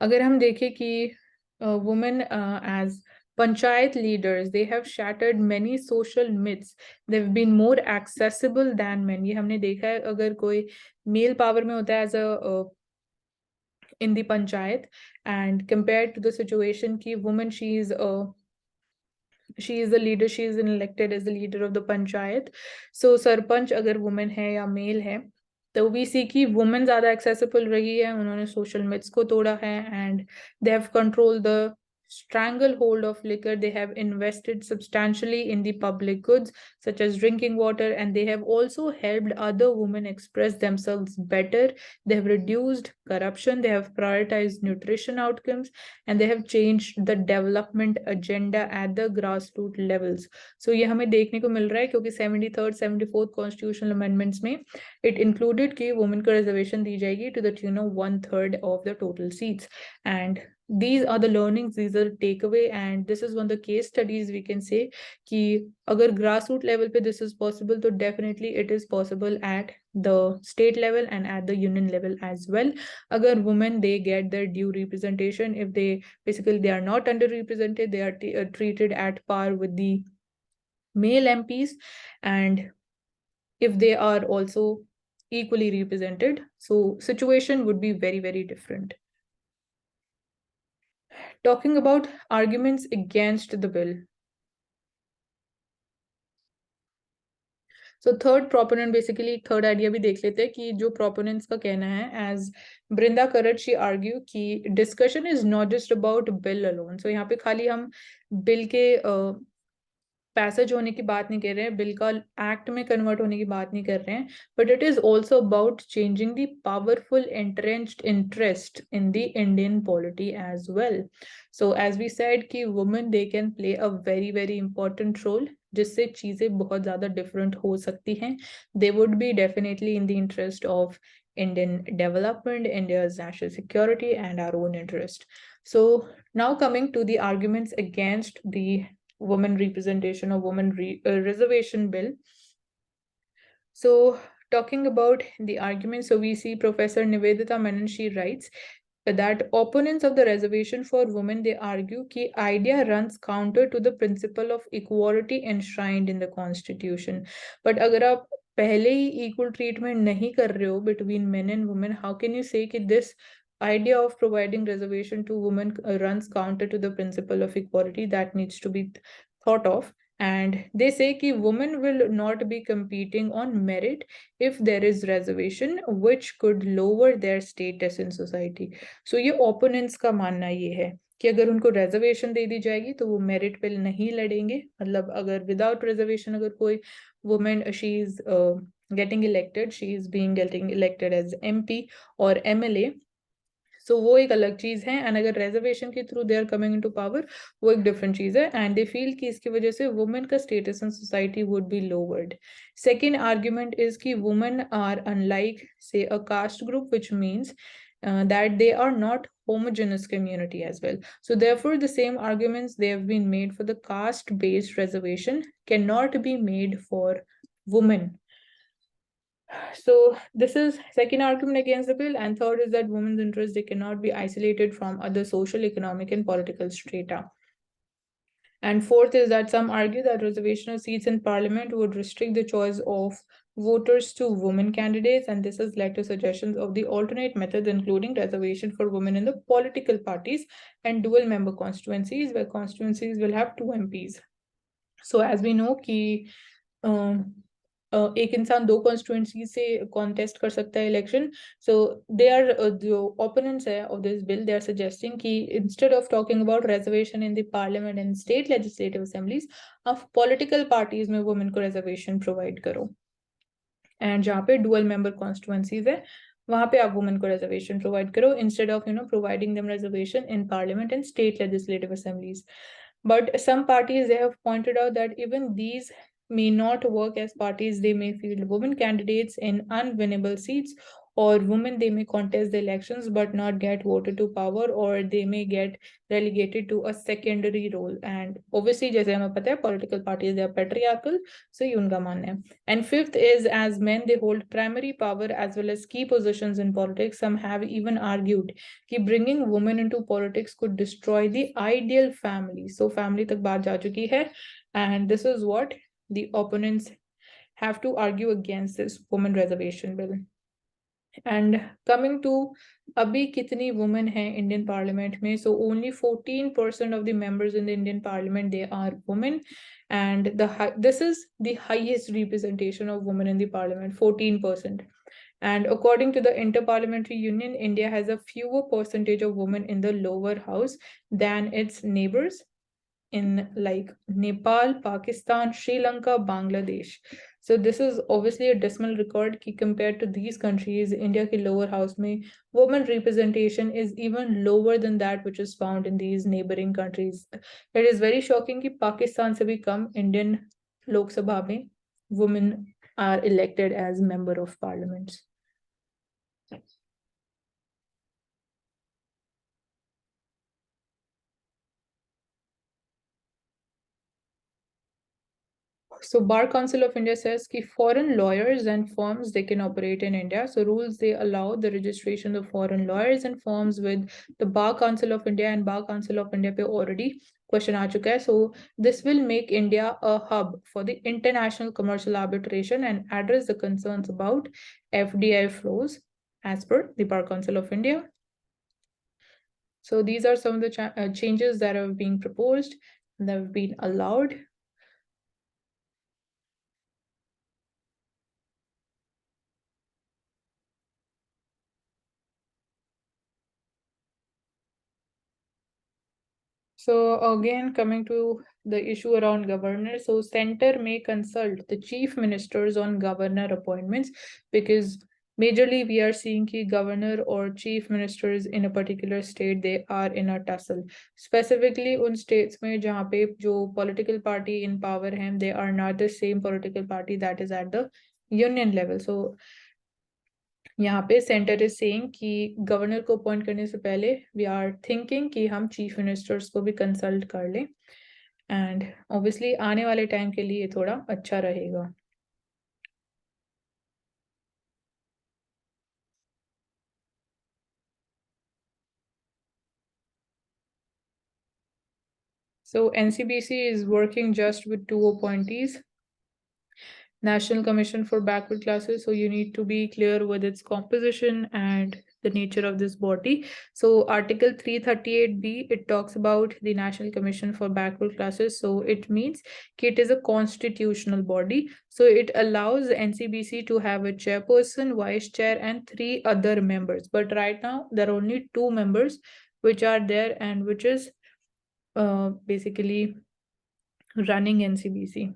अगर हम देखें कि women as panchayat leaders, they have shattered many social myths. They've been more accessible than men. ये हमने देखा है, अगर कोई male power में होता है as a in the panchayat, and compared to the situation कि woman, she is the leader, she is elected as the leader of the panchayat. So sarpanch अगर woman है या male है, तो we see कि women ज़्यादा accessible रही है, उन्होंने social myths को तोड़ा है, and they have controlled the stranglehold of liquor. They have invested substantially in the public goods such as drinking water, and they have also helped other women express themselves better. They have reduced corruption, they have prioritized nutrition outcomes, and they have changed the development agenda at the grassroots levels. So ये हमें देखने को मिल रहा है, क्योंकि 73rd 74th constitutional amendments में it included कि women को reservation दी जाएगी to the tune of 1/3 of the total seats. And these are the learnings, these are takeaway, and this is one of the case studies we can say कि अगर grassroots level पे this is possible, तो definitely it is possible at the state level and at the union level as well. अगर women, they get their due representation, if they basically they are not underrepresented, they are treated at par with the male MPs, and if they are also equally represented, so situation would be very, very different. Talking about arguments against the bill. So third proponent, basically third idea भी देख लेते हैं कि जो proponents का कहना है, as Brinda Karat, she argue कि discussion is not just about bill alone. So यहाँ पे खाली हम bill के पैसेज होने की बात नहीं कर रहे हैं, बिल का एक्ट में कन्वर्ट होने की बात नहीं कर रहे हैं, but it is also about changing the powerful entrenched interest in the Indian polity as well. So as we said कि women, they can play a very very important role, जिससे चीजें बहुत ज्यादा डिफरेंट हो सकती हैं. They would be definitely in the interest of Indian development, India's national security, and our own interest. So now coming to the arguments against the women representation or women reservation bill. So talking about the argument, so we see Professor Nivedita Menon, she writes that opponents of the reservation for women, they argue कि idea runs counter to the principle of equality enshrined in the constitution. But अगर आप पहले ही equal treatment नहीं कर रहे हो between men and women, how can you say कि this idea of providing reservation to women runs counter to the principle of equality? That needs to be thought of. And they say कि women will not be competing on merit if there is reservation, which could lower their status in society. So ये opponents का मानना ये है कि अगर उनको reservation दे दी जाएगी तो वो merit पे नहीं लड़ेंगे. मतलब अगर without reservation अगर कोई woman, she is getting elected, she is getting elected as MP or MLA, सो वो एक अलग चीज है. एंड अगर रिजर्वेशन के through they are coming into power, वो एक डिफरेंट चीज है. एंड दे फील कि इसकी वजह से वुमेन का status in society would be lowered. Second argument is कि women are unlike say a caste group, which means that they are not homogeneous community as well. So therefore the same arguments they have been made for the caste based reservation cannot be made for women. So this is second argument against the bill, and third is that women's interests, they cannot be isolated from other social, economic, and political strata. And fourth is that some argue that reservation of seats in parliament would restrict the choice of voters to women candidates, and this has led to suggestions of the alternate methods, including reservation for women in the political parties and dual member constituencies, where constituencies will have two MPs. So as we know कि एक इंसान दो constituency से contest कर सकता है election. So they are जो opponents है of this bill, they are suggesting कि instead of talking about reservation in the parliament and state legislative assemblies, आप पॉलिटिकल पार्टीज में वुमेन को रिजर्वेशन प्रोवाइड करो. एंड जहाँ पे डुअल मेंबर कॉन्स्टिट्यूएंसीज है वहां पे आप वुमेन को रिजर्वेशन प्रोवाइड करो, instead of providing them reservation in parliament and state legislative assemblies. But some parties, they have pointed out that even these may not work as parties. They may field women candidates in unwinnable seats, or women, they may contest the elections but not get voted to power, or they may get relegated to a secondary role. And obviously, जैसे हमें पता है, political parties, they are patriarchal, so ये उनका मानना है. And fifth is, as men, they hold primary power as well as key positions in politics. Some have even argued कि bringing women into politics could destroy the ideal family. So family तक बात जा चुकी है, and this is what the opponents have to argue against this women reservation bill. And coming to अभी कितनी women हैं Indian Parliament में? So only 14% of the members in the Indian Parliament, they are women, and this is the highest representation of women in the Parliament, 14%. And according to the Interparliamentary Union, India has a fewer percentage of women in the lower house than its neighbors in like Nepal, Pakistan, Sri Lanka, Bangladesh. So this is obviously a dismal record कि compared to these countries, India के lower house में women representation is even lower than that which is found in these neighboring countries. It is very shocking कि पाकिस्तान से भी कम Indian लोक सभा में women are elected as member of parliament. So Bar Council of India says कि foreign lawyers and firms, they can operate in India. So rules, they allow the registration of foreign lawyers and firms with the Bar Council of India, and Bar Council of India पे already question आ चुका है. So this will make India a hub for the international commercial arbitration and address the concerns about FDI flows as per the Bar Council of India. So these are some of the changes that have been proposed, that have been allowed. So again, coming to the issue around governor, so center may consult the chief ministers on governor appointments, because majorly we are seeing कि governor or chief ministers in a particular state, they are in a tussle. Specifically उन states में जहाँ पे जो political party in power हैं, they are not the same political party that is at the union level. So यहाँ पे centre is saying कि governor को अपॉइंट करने से पहले वी आर थिंकिंग कि हम चीफ मिनिस्टर्स को भी कंसल्ट कर लें, एंड ऑब्वियसली आने वाले टाइम के लिए थोड़ा अच्छा रहेगा. So NCBC is working just with 2 appointees. National Commission for Backward Classes, so you need to be clear with its composition and the nature of this body. So Article 338B, it talks about the National Commission for Backward Classes. So it means it is a constitutional body. So it allows NCBC to have a chairperson, vice chair, and 3 other members. But right now, there are only 2 members which are there, and which is basically running NCBC.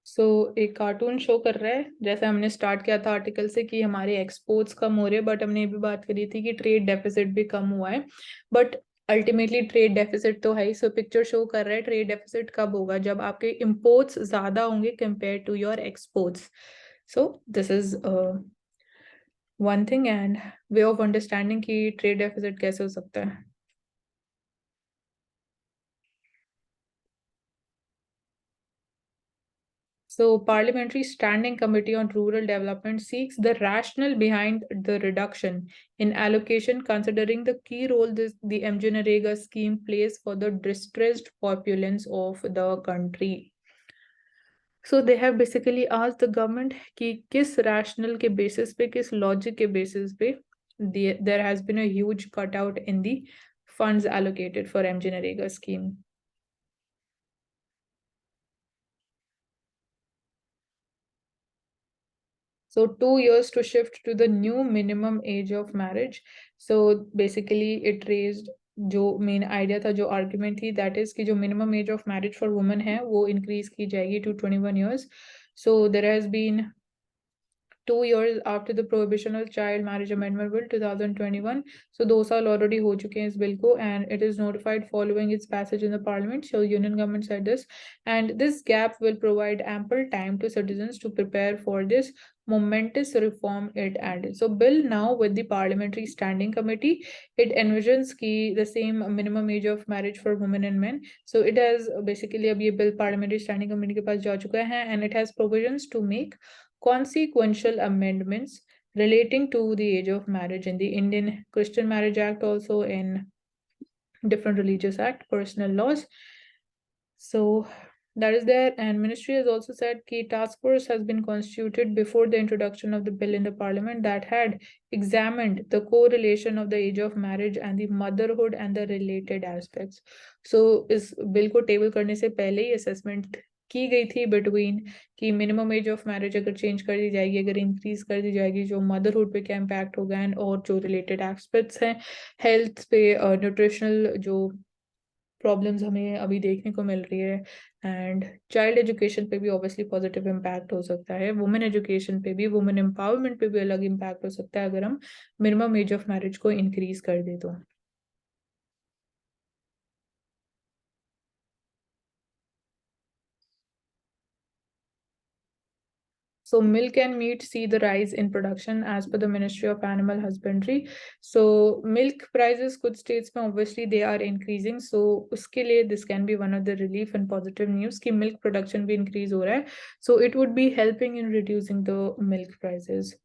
सो एक cartoon show कर रहा है, जैसे हमने start किया था article से कि हमारे एक्सपोर्ट्स कम हो रहे हैं, बट हमने ये भी बात करी थी कि ट्रेड डेफिसिट भी कम हुआ है. बट अल्टीमेटली ट्रेड डेफिसिट तो है ही, सो पिक्चर शो कर रहा है ट्रेड डेफिसिट कब होगा, जब आपके इंपोर्ट्स ज्यादा होंगे compare to your exports. So this is one thing and way of understanding कि ट्रेड डेफिसिट कैसे हो सकता है. So, Parliamentary Standing Committee on Rural Development seeks the rationale behind the reduction in allocation, considering the key role the MGNREGA scheme plays for the distressed populace of the country. So they have basically asked the government कि किस rational के basis पे, किस logic के basis पे there has been a huge cutout in the funds allocated for MGNREGA scheme. So 2 years to shift to the new minimum age of marriage. So basically it raised जो main idea था, जो argument थी, that is कि जो minimum age of marriage for women है वो increase की जाएगी to 21 years. So there has been 2 years after the Prohibition of Child Marriage Amendment Bill 2021. So 2 साल already हो चुके हैं इस बिल को, and it is notified following its passage in the Parliament. So Union government said this, and this gap will provide ample time to citizens to prepare for this momentous reform it added. So bill now with the Parliamentary Standing Committee, it envisions the same minimum age of marriage for women and men. So it has basically अब ये bill Parliamentary Standing Committee के पास जा चुका है, and it has provisions to make consequential amendments relating to the age of marriage in the Indian Christian Marriage Act, also in different religious act, personal laws. So that is there, and ministry has also said key task force has been constituted before the introduction of the bill in the parliament that had examined the correlation of the age of marriage and the motherhood and the related aspects. So इस bill को table करने से पहले ही assessment की गई थी between कि minimum age of marriage अगर चेंज कर दी जाएगी, अगर इंक्रीज कर दी जाएगी, जो मदरहुड पे क्या इम्पैक्ट होगा, एंड और जो रिलेटेड एस्पेक्ट्स हैं हेल्थ पे, न्यूट्रिशनल जो प्रॉब्लम्स हमें अभी देखने को मिल रही है, एंड चाइल्ड एजुकेशन पे भी ऑब्वियसली पॉजिटिव इम्पैक्ट हो सकता है, वुमेन एजुकेशन पे भी, वुमेन एम्पावरमेंट पे भी अलग इम्पैक्ट हो सकता है अगर हम मिनिमम एज ऑफ मैरिज को इंक्रीज कर दे तो. So milk and meat see the rise in production as per the Ministry of Animal Husbandry. So milk prices कुछ states में obviously they are increasing. So उसके लिए this can be one of the relief and positive news कि milk production भी increase हो रहा है. So it would be helping in reducing the milk prices.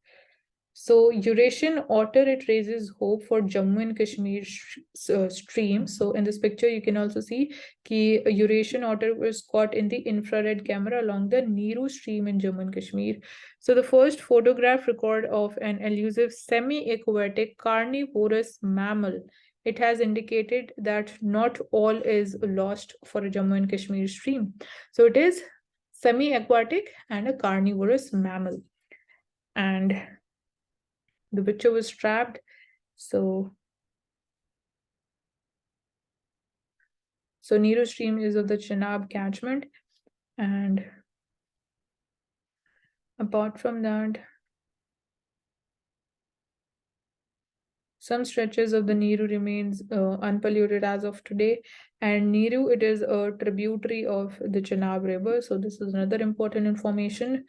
So Eurasian otter, it raises hope for Jammu and Kashmir stream. So in this picture, you can also see कि Eurasian otter was caught in the infrared camera along the Niru stream in Jammu and Kashmir. So the first photograph record of an elusive semi-aquatic carnivorous mammal. It has indicated that not all is lost for a Jammu and Kashmir stream. So it is semi-aquatic and a carnivorous mammal. And the picture was trapped. So Neeru stream is of the Chenab catchment, and apart from that, some stretches of the Neeru remains unpolluted as of today, and Neeru, it is a tributary of the Chenab river. So this is another important information.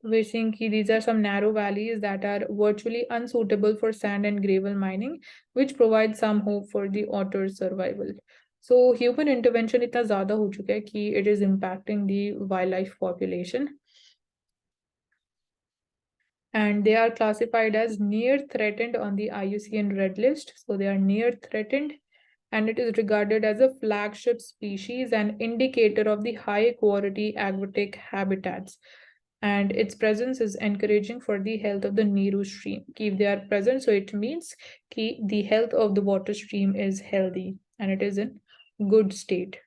We're seeing these are some narrow valleys that are virtually unsuitable for sand and gravel mining, which provides some hope for the otter's survival. So human intervention इतना ज़्यादा हो चुका है कि it is impacting the wildlife population. And they are classified as near threatened on the IUCN Red List. So they are near threatened, and it is regarded as a flagship species and indicator of the high quality aquatic habitats. And its presence is encouraging for the health of the Neeru stream. If they are present, so it means the health of the water stream is healthy and it is in good state.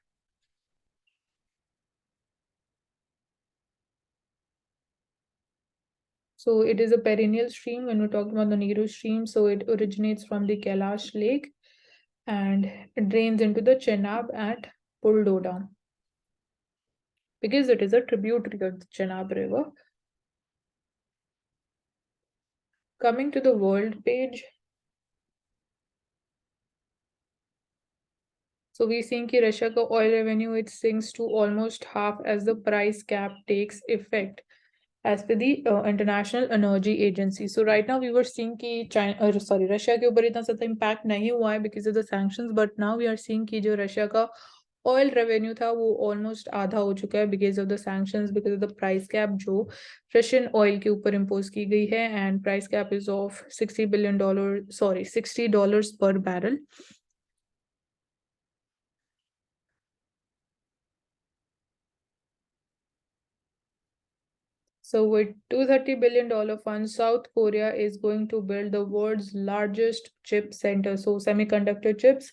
So it is a perennial stream when we're talking about the Neeru stream. So it originates from the Kailash Lake and it drains into the Chenab at Puldoda. because it is a tributary of the Chenab River. Coming to the world page, so we're seeing कि Russia का oil revenue it sinks to almost half as the price cap takes effect as per the International Energy Agency. So right now we were seeing कि Russia के ऊपर इतना ज़्यादा impact नहीं हुआ है because of the sanctions, but now we are seeing कि जो Russia का oil revenue था वो almost आधा हो चुका है because of the sanctions, because of the price cap जो Russian oil के ऊपर impose की गई है, and price cap is of $60 per barrel. So with $230 billion fund, South Korea is going to build the world's largest chip center. So semiconductor chips,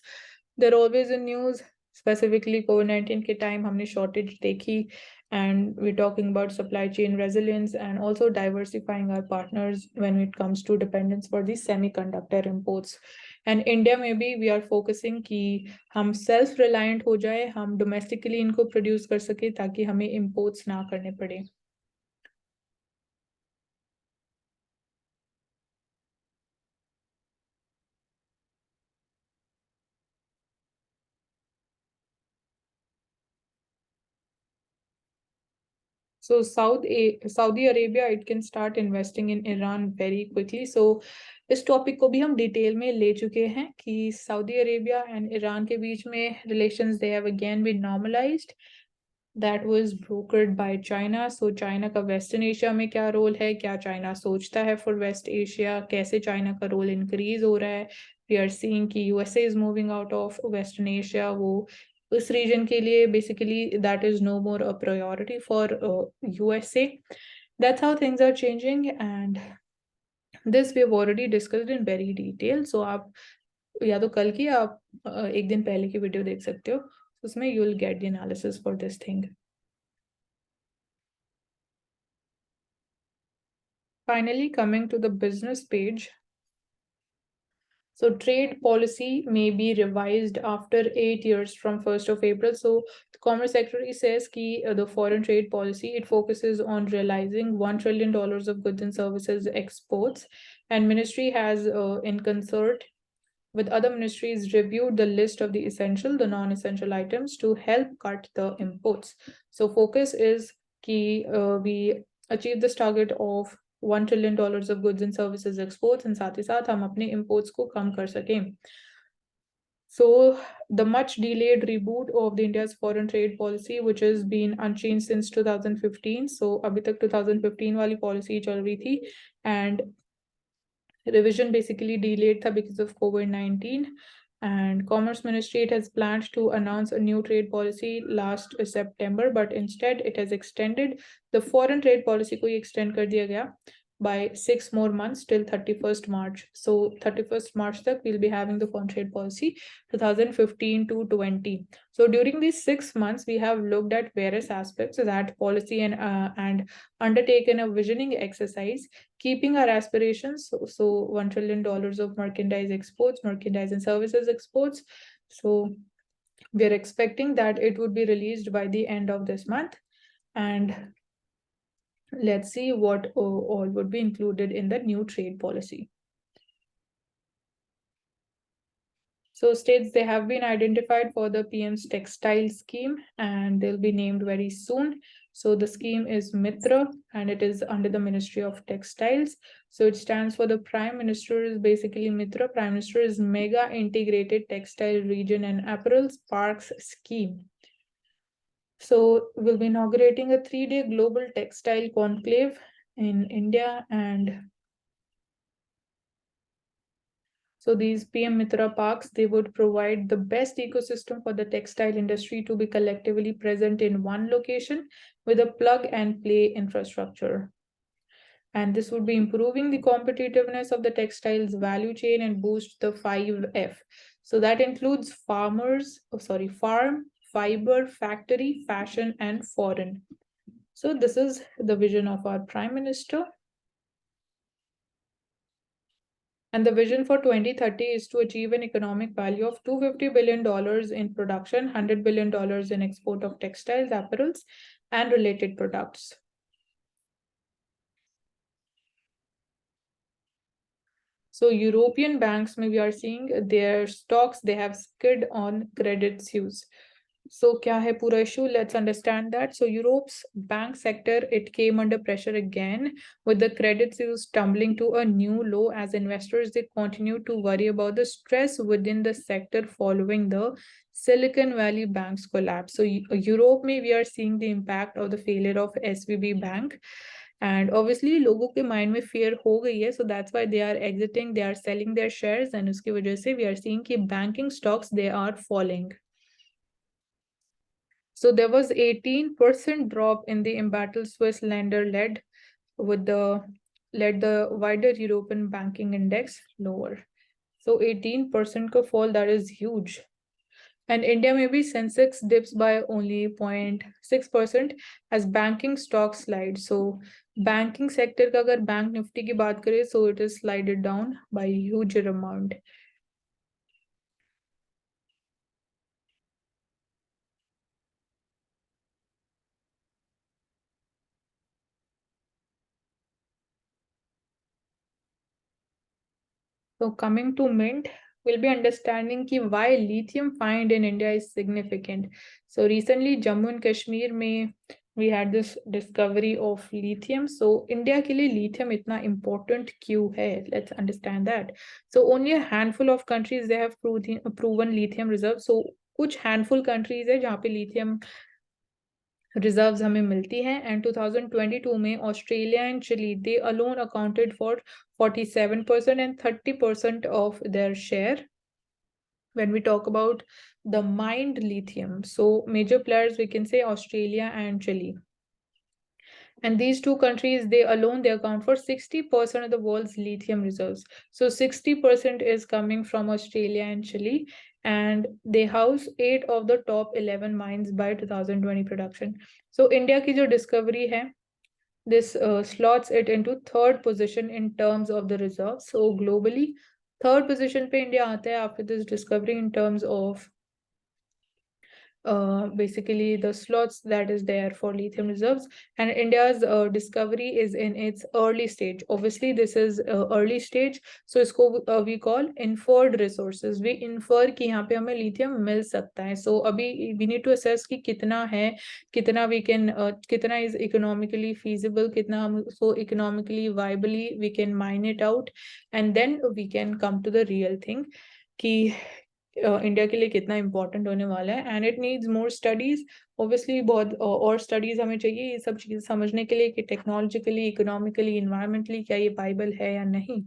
they're always in news. Specifically COVID-19 के time हमने shortage देखी, and we're talking about supply chain resilience and also diversifying our partners when it comes to dependence for the semiconductor imports. And India में भी we are focusing कि हम self reliant हो जाए, हम domestically इनको produce कर सके ताकि हमें imports ना करने पड़े. So Saudi Arabia, it can start investing in Iran very quickly. So इस टॉपिक को भी हम डिटेल में ले चुके हैं कि सऊदी अरेबिया एंड ईरान के बीच में relations they have again been normalized. That was brokered by China. So China का वेस्टर्न एशिया में क्या रोल है, क्या चाइना सोचता है फॉर वेस्ट एशिया, कैसे चाइना का रोल इंक्रीज हो रहा है. We are seeing कि USA is moving out of Western Asia. वो उस रीजन के लिए basically that is no more a priority for USA. That's how things are changing, and this we have already discussed in very detail. So आप या तो कल की आप एक दिन पहले की वीडियो देख सकते हो, उसमें you will get the analysis for this thing. Finally, coming to the business page. So trade policy may be revised after 8 years from 1st of April. So the Commerce Secretary says that the foreign trade policy, it focuses on realizing $1 trillion of goods and services exports. And ministry has, in concert with other ministries, reviewed the list of the essential, the non-essential items to help cut the imports. So focus is that we achieve this target of $1 trillion of goods and services exports, and साथ ही साथ हम अपने imports को कम कर सकें. So the much delayed reboot of the India's foreign trade policy, which has been unchanged since 2015. So अभी तक 2015 वाली policy चल रही थी, and revision basically delayed tha because of COVID-19. And Commerce Ministry, it has planned to announce a new trade policy last September, but instead it has extended the foreign trade policy को extend कर दिया गया by 6 more months till 31st March. So 31st March tak we'll be having the foreign trade policy 2015 to 20. So during these 6 months, we have looked at various aspects of that policy and undertaken a visioning exercise, keeping our aspirations. So $1 trillion of merchandise exports, merchandise and services exports. So we're expecting that it would be released by the end of this month. And let's see what all would be included in the new trade policy. So states, they have been identified for the PM's textile scheme, and they'll be named very soon. So the scheme is Mitra, and it is under the Ministry of Textiles. So it stands for the Prime Minister is basically Mitra. Prime Minister is Mega Integrated Textile Region and Apparel Parks Scheme. So we'll be inaugurating a 3-day global textile conclave in India, and so these PM Mitra parks, they would provide the best ecosystem for the textile industry to be collectively present in one location with a plug and play infrastructure. And this would be improving the competitiveness of the textiles value chain and boost the 5F. So that includes farm, fiber, factory, fashion, and foreign. So this is the vision of our Prime Minister. And the vision for 2030 is to achieve an economic value of $250 billion in production, $100 billion in export of textiles, apparels, and related products. So European banks, maybe are seeing their stocks, they have skid on credit use. So kya hai pura issue? Let's understand that. So Europe's bank sector, it came under pressure again with the credit use tumbling to a new low as investors, they continue to worry about the stress within the sector following the Silicon Valley Bank's collapse. So Europe में we are seeing the impact of the failure of SVB Bank. And obviously लोगों के mind में fear हो गई है, so that's why they are exiting, they are selling their shares, and उसकी वजह से we are seeing कि banking stocks they are falling. So there was 18% drop in the embattled Swiss lender led the wider European banking index lower. So 18% ka fall, that is huge. And India maybe Sensex dips by only 0.6% as banking stocks slide. So banking sector का अगर bank nifty की बात करें, so it is slided down by a huge amount. So coming to Mint, we'll be understanding ki why lithium find in India is significant. So recently Jammu and Kashmir में we had this discovery of lithium. So India के लिए lithium इतना important क्यों है? Let's understand that. So only a handful of countries they have proven lithium reserves. So कुछ handful countries है जहाँ पे lithium रिजर्व्स हमें मिलती हैं एंड 2022 में Australia and Chile they alone accounted for 47% and 30% of their share when we talk about the mined lithium. So major players we can say Australia and Chile. And these two countries, they alone, they account for 60% of the world's lithium reserves. So 60% is coming from Australia and Chile, and they house 8 of the top 11 mines by 2020 production. So India ki jo discovery hai, this slots it into third position in terms of the reserves. So globally, third position pe India aata hai after this discovery in terms of basically the slots that is there for lithium reserves, and India's discovery is in its early stage. Obviously this is early stage, so isko we call inferred resources. We infer कि यहाँ पे हमें lithium मिल सकता है. So अभी we need to assess कि कितना है, कितना we can कितना is economically feasible, कितना हम so economically viably we can mine it out, and then we can come to the real thing कि इंडिया के लिए कितना इम्पोर्टेंट होने वाला है. And it needs more studies. Obviously बहुत और स्टडीज हमें चाहिए ये सब चीजें समझने के लिए कि टेक्नोलॉजिकली, इकोनॉमिकली, इन्वायरमेंटली क्या ये वाइबल है या नहीं.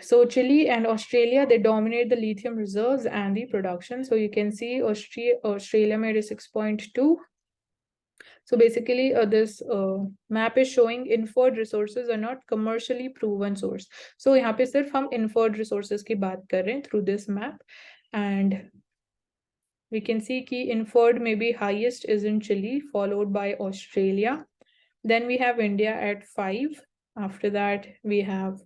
So Chile and Australia, they dominate the lithium reserves and the production. So you can see Australia made a 6.2. So basically this map is showing inferred resources are not commercially proven source. So यहाँ पे सिर्फ हम inferred resources की बात कर रहे हैं through this map. And we can see कि inferred maybe highest is in Chile, followed by Australia. Then we have India at 5. After that, we have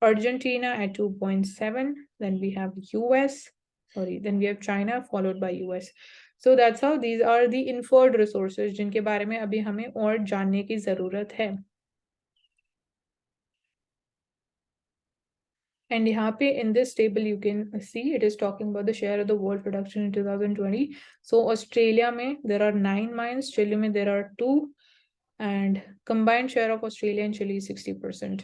Argentina at 2.7. Then we have US. Sorry, then we have China, followed by US. So that's how these are the inferred resources जिनके बारे में अभी हमें और जानने की जरूरत है. And यहाँ पे in this table you can see it is talking about the share of the world production in 2020. So Australia में there are 9 mines, Chile में there are 2, and combined share of Australia and Chile is 60%.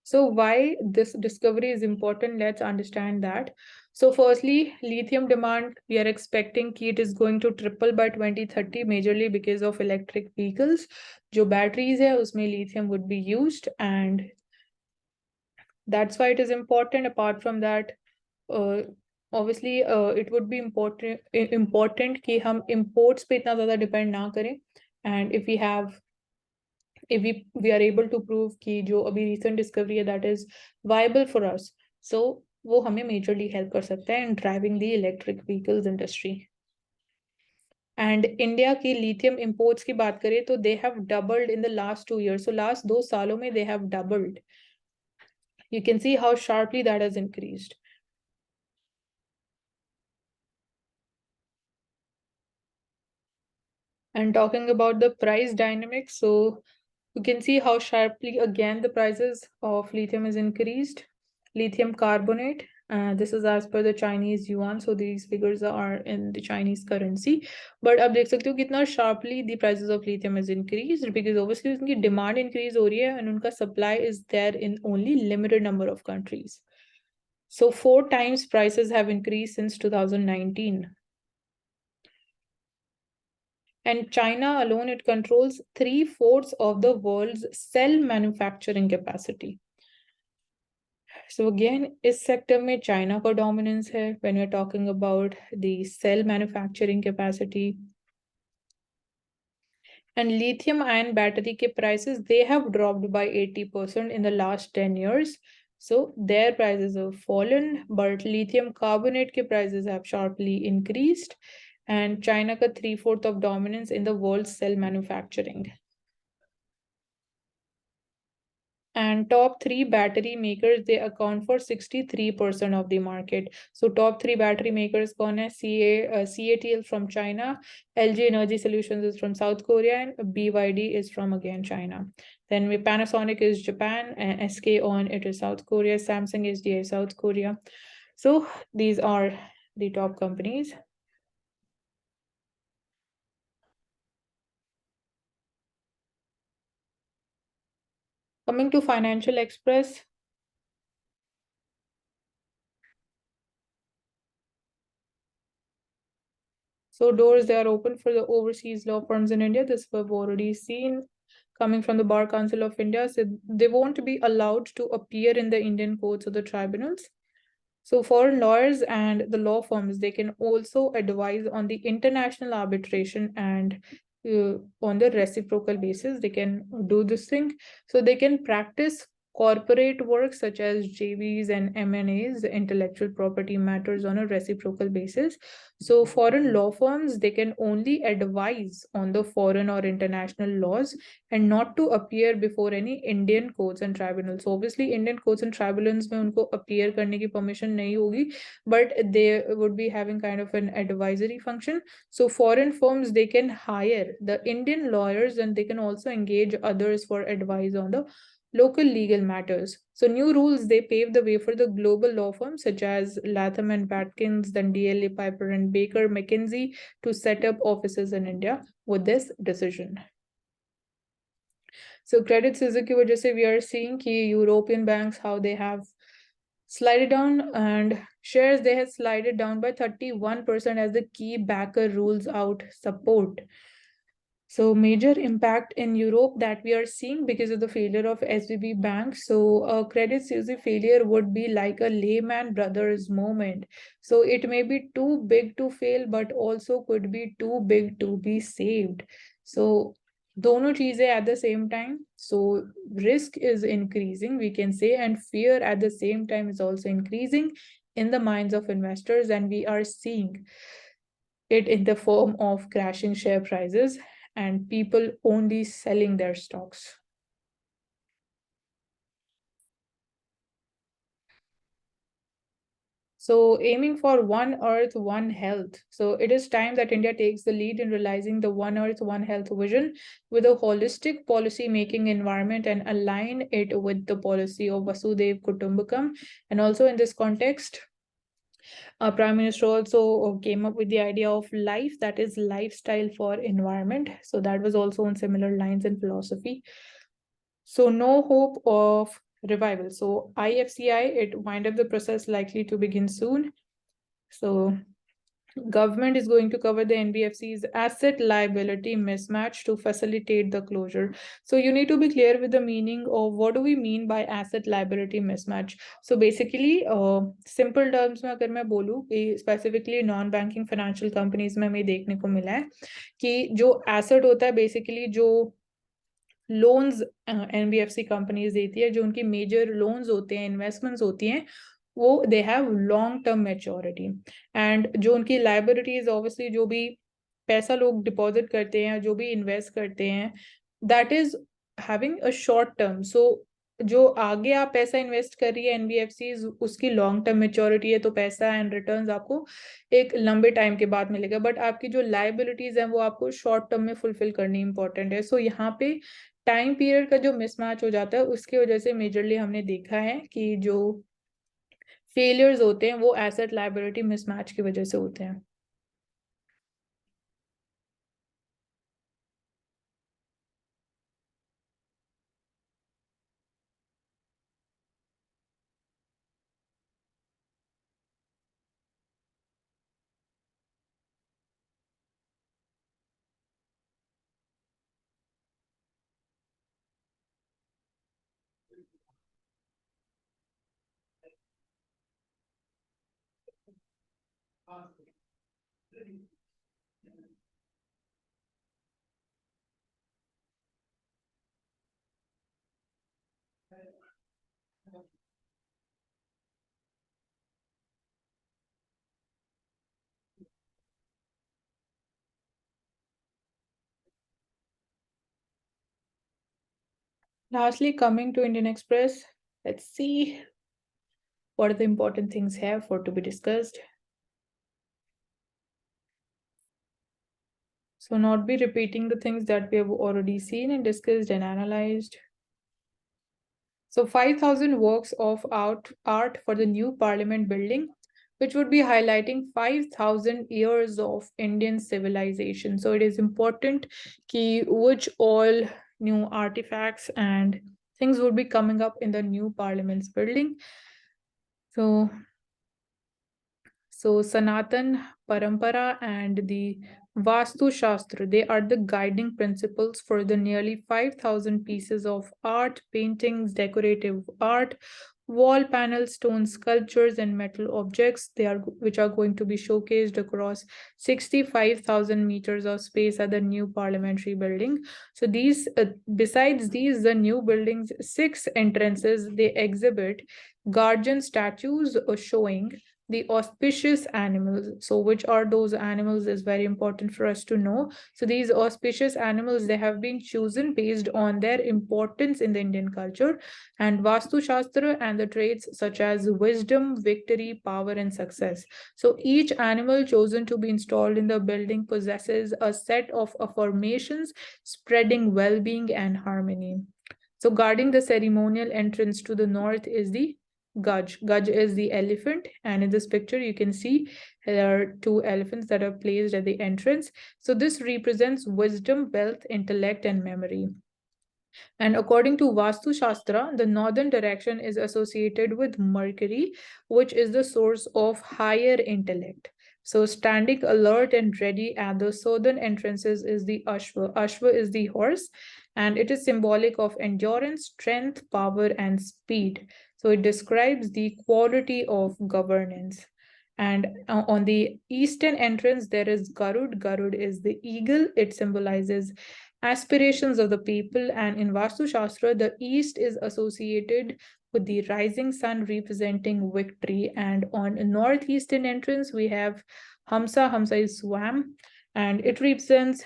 So why this discovery is important, let's understand that. So firstly, lithium demand, we are expecting that it is going to triple by 2030, majorly because of electric vehicles. जो batteries है, उसमें lithium would be used, and that's why it is important. Apart from that, obviously it would be important कि हम imports पे इतना ज़्यादा depend ना करें, and if we are able to prove कि जो अभी recent discovery है that is viable for us, so वो हमें majorly help कर सकता है in driving the electric vehicles industry. And India की lithium imports की बात करें तो they have doubled in the last 2 years. So last 2 सालों में they have doubled. You can see how sharply that has increased. And talking about the price dynamics, so you can see how sharply again the prices of lithium is increased. Lithium carbonate, this is as per the Chinese yuan, so these figures are in the Chinese currency. But आप देख सकते हो कितना sharply the prices of lithium is increased, because obviously उनकी demand increase हो रही है and उनका supply is there in only limited number of countries. So 4 times prices have increased since 2019. And China alone, it controls 3/4 of the world's cell manufacturing capacity. So again, इस sector में China का dominance है when we're talking about the cell manufacturing capacity. And lithium ion battery के prices, they have dropped by 80% in the last 10 years. So their prices have fallen, but lithium carbonate के prices have sharply increased. And China का 3/4 of dominance in the world's cell manufacturing. And top 3 battery makers, they account for 63% of the market. So top 3 battery makers कौन है? CATL from China, LG Energy Solutions is from South Korea, and BYD is from again China. Then Panasonic is Japan, and SK On, it is South Korea, Samsung SDI South Korea. So these are the top companies. Coming to Financial Express, so doors, they are open for the overseas law firms in India. This we've already seen. Coming from the Bar Council of India, so they won't be allowed to appear in the Indian courts or the tribunals. So foreign lawyers and the law firms, they can also advise on the international arbitration and on the reciprocal basis, they can do this thing. So they can practice corporate work such as JVs and M&As, intellectual property matters, on a reciprocal basis. So foreign law firms, they can only advise on the foreign or international laws and not to appear before any Indian courts and tribunals. So obviously Indian courts and tribunals में उनको appear करने की permission नहीं होगी, but they would be having kind of an advisory function. So foreign firms, they can hire the Indian lawyers and they can also engage others for advice on the local legal matters. So new rules, they pave the way for the global law firms such as Latham and Watkins, then DLA Piper and Baker McKinsey to set up offices in India with this decision. So credit scissor की वजह से we are seeing कि European banks, how they have slided down, and shares, they have slided down by 31% as the key backer rules out support. So major impact in Europe that we are seeing because of the failure of SVB Bank. So a Credit Suisse failure would be like a Lehman Brothers moment. So it may be too big to fail, but also could be too big to be saved. So दोनों चीजें at the same time. So risk is increasing, we can say, and fear at the same time is also increasing in the minds of investors, and we are seeing it in the form of crashing share prices and people only selling their stocks. So aiming for One Earth, One Health. So it is time that India takes the lead in realizing the One Earth, One Health vision with a holistic policy making environment and align it with the policy of Vasudhaiv Kutumbakam. And also in this context, our Prime Minister also came up with the idea of life, that is lifestyle for environment. So that was also on similar lines in philosophy. So no hope of revival. So IFCI, it wind up the process likely to begin soon. So government is going to cover the NBFC's asset liability mismatch to facilitate the closure. So you need to be clear with the meaning of what do we mean by asset liability mismatch. So basically simple terms में अगर मैं बोलूँ कि specifically non-banking financial companies में हमें देखने को मिला है कि जो asset होता है basically जो लोन्स एनबीएफसी कंपनीज देती है, जो उनकी मेजर लोन्स होते हैं, इन्वेस्टमेंट्स होती हैं, वो they have long term maturity. And जो उनकी लाइबिलिटीज, ऑब्वियसली जो भी पैसा लोग डिपॉजिट करते हैं, जो भी इन्वेस्ट करते हैं, that is having a short term. So जो आगे आप पैसा इन्वेस्ट कर रही है एनबीएफसी, उसकी लॉन्ग टर्म मेच्योरिटी है, तो पैसा एंड रिटर्न्स आपको एक लंबे टाइम के बाद मिलेगा, बट आपकी जो लाइबिलिटीज है वो आपको शॉर्ट टर्म में फुलफिल करनी इंपॉर्टेंट है। सो यहाँ पे टाइम पीरियड का जो मिसमैच हो जाता है उसकी वजह से मेजरली हमने देखा है कि जो फेलियर्स होते हैं वो एसेट लाइबिलिटी मिसमैच की वजह से होते हैं। Lastly, coming to Indian Express, let's see what are the important things here for to be discussed. So not be repeating the things that we have already seen and discussed and analyzed. So 5,000 works of art for the new parliament building, which would be highlighting 5,000 years of Indian civilization. So it is important ki which all new artifacts and things would be coming up in the new parliament's building. So Sanatan Parampara and the Vastu Shastra, they are the guiding principles for the nearly 5,000 pieces of art, paintings, decorative art, wall panels, stone sculptures, and metal objects. Which are going to be showcased across 65,000 meters of space at the new parliamentary building. So besides these, the new building's 6 entrances, they exhibit guardian statues showing the auspicious animals. So which are those animals is very important for us to know. So these auspicious animals, they have been chosen based on their importance in the Indian culture, and Vastu Shastra and the traits such as wisdom, victory, power, and success. So each animal chosen to be installed in the building possesses a set of affirmations spreading well-being and harmony. So guarding the ceremonial entrance to the north is the Gaj. Gaj is the elephant, and in this picture, you can see there are 2 elephants that are placed at the entrance. So this represents wisdom, wealth, intellect, and memory. And according to Vastu Shastra, the northern direction is associated with Mercury, which is the source of higher intellect. So, standing alert and ready at the southern entrances is the Ashva. Ashva is the horse, and it is symbolic of endurance, strength, power, and speed. So, it describes the quality of governance. And on the eastern entrance, there is Garud. Garud is the eagle. It symbolizes aspirations of the people. And in Vastu Shastra, the east is associated with the rising sun representing victory. And on northeastern entrance, we have Hamsa. Hamsa is swam, and it represents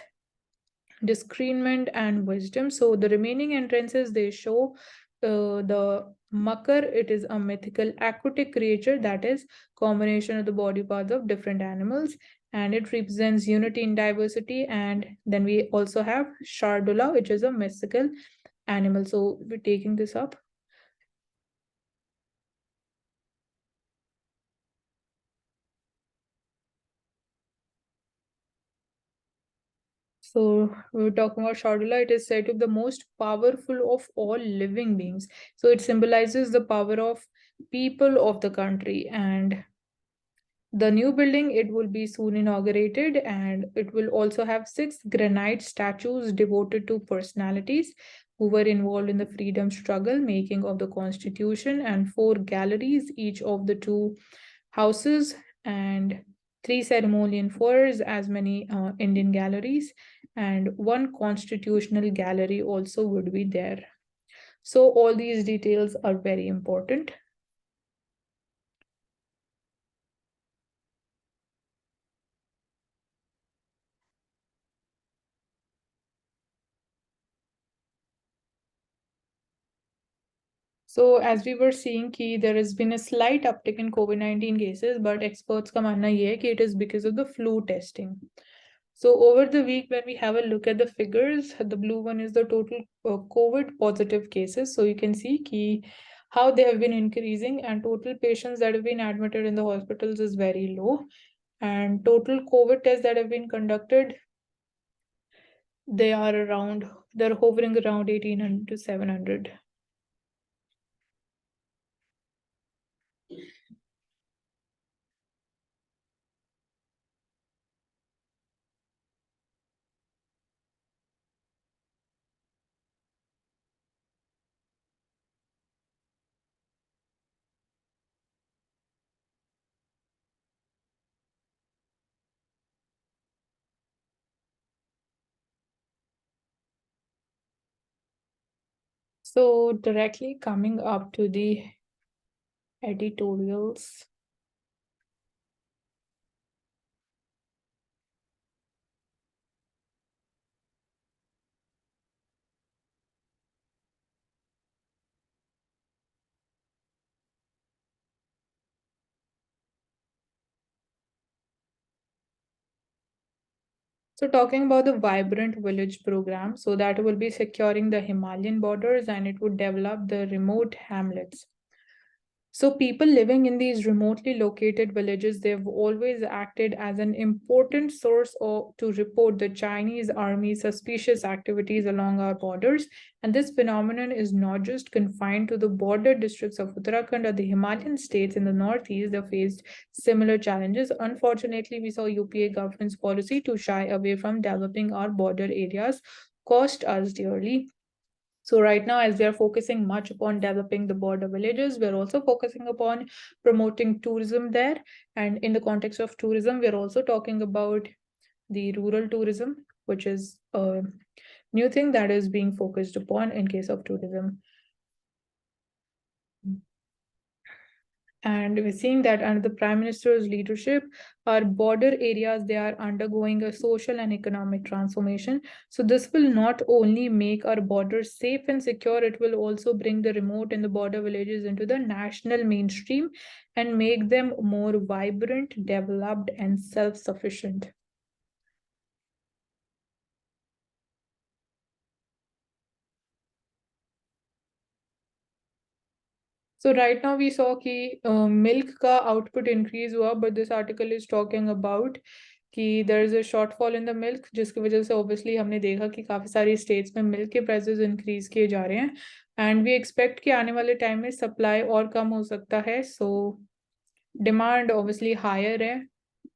discernment and wisdom. So the remaining entrances, they show the Makar. It is a mythical aquatic creature that is combination of the body parts of different animals, and it represents unity in diversity. And then we also have Shardula, which is a mystical animal. So we're taking this up. So we were talking about Shardula. It is said to be the most powerful of all living beings. So it symbolizes the power of people of the country. And the new building, it will be soon inaugurated, and it will also have 6 granite statues devoted to personalities who were involved in the freedom struggle, making of the constitution, and 4 galleries, each of the 2 houses, and 3 ceremonial foyers, as many Indian galleries, and 1 constitutional gallery also would be there. So all these details are very important. So as we were seeing कि there has been a slight uptick in COVID-19 cases, but experts का मानना ये है कि it is because of the flu testing. So over the week, when we have a look at the figures, the blue one is the total COVID positive cases. So you can see ki how they have been increasing, and total patients that have been admitted in the hospitals is very low. And total COVID tests that have been conducted, they're hovering around 1800 to 700. So directly coming up to the editorials. So talking about the Vibrant Village program, so that will be securing the Himalayan borders and it would develop the remote hamlets. So people living in these remotely located villages, they've always acted as an important source to report the Chinese army's suspicious activities along our borders. And this phenomenon is not just confined to the border districts of Uttarakhand or the Himalayan states in the northeast. They faced similar challenges. Unfortunately, we saw UPA government's policy to shy away from developing our border areas cost us dearly. So right now, as we are focusing much upon developing the border villages, we're also focusing upon promoting tourism there. And in the context of tourism, we're also talking about the rural tourism, which is a new thing that is being focused upon in case of tourism. And we're seeing that under the Prime Minister's leadership, our border areas, they are undergoing a social and economic transformation. So this will not only make our borders safe and secure, it will also bring the remote and the border villages into the national mainstream and make them more vibrant, developed, and self-sufficient. So right now we saw कि milk का output increase हुआ, but this article is talking about कि there is a shortfall in the milk, जिसकी वजह से obviously हमने देखा कि काफ़ी सारी states में milk के prices increase किए जा रहे हैं, and we expect कि आने वाले time में supply और कम हो सकता है, so demand obviously higher है.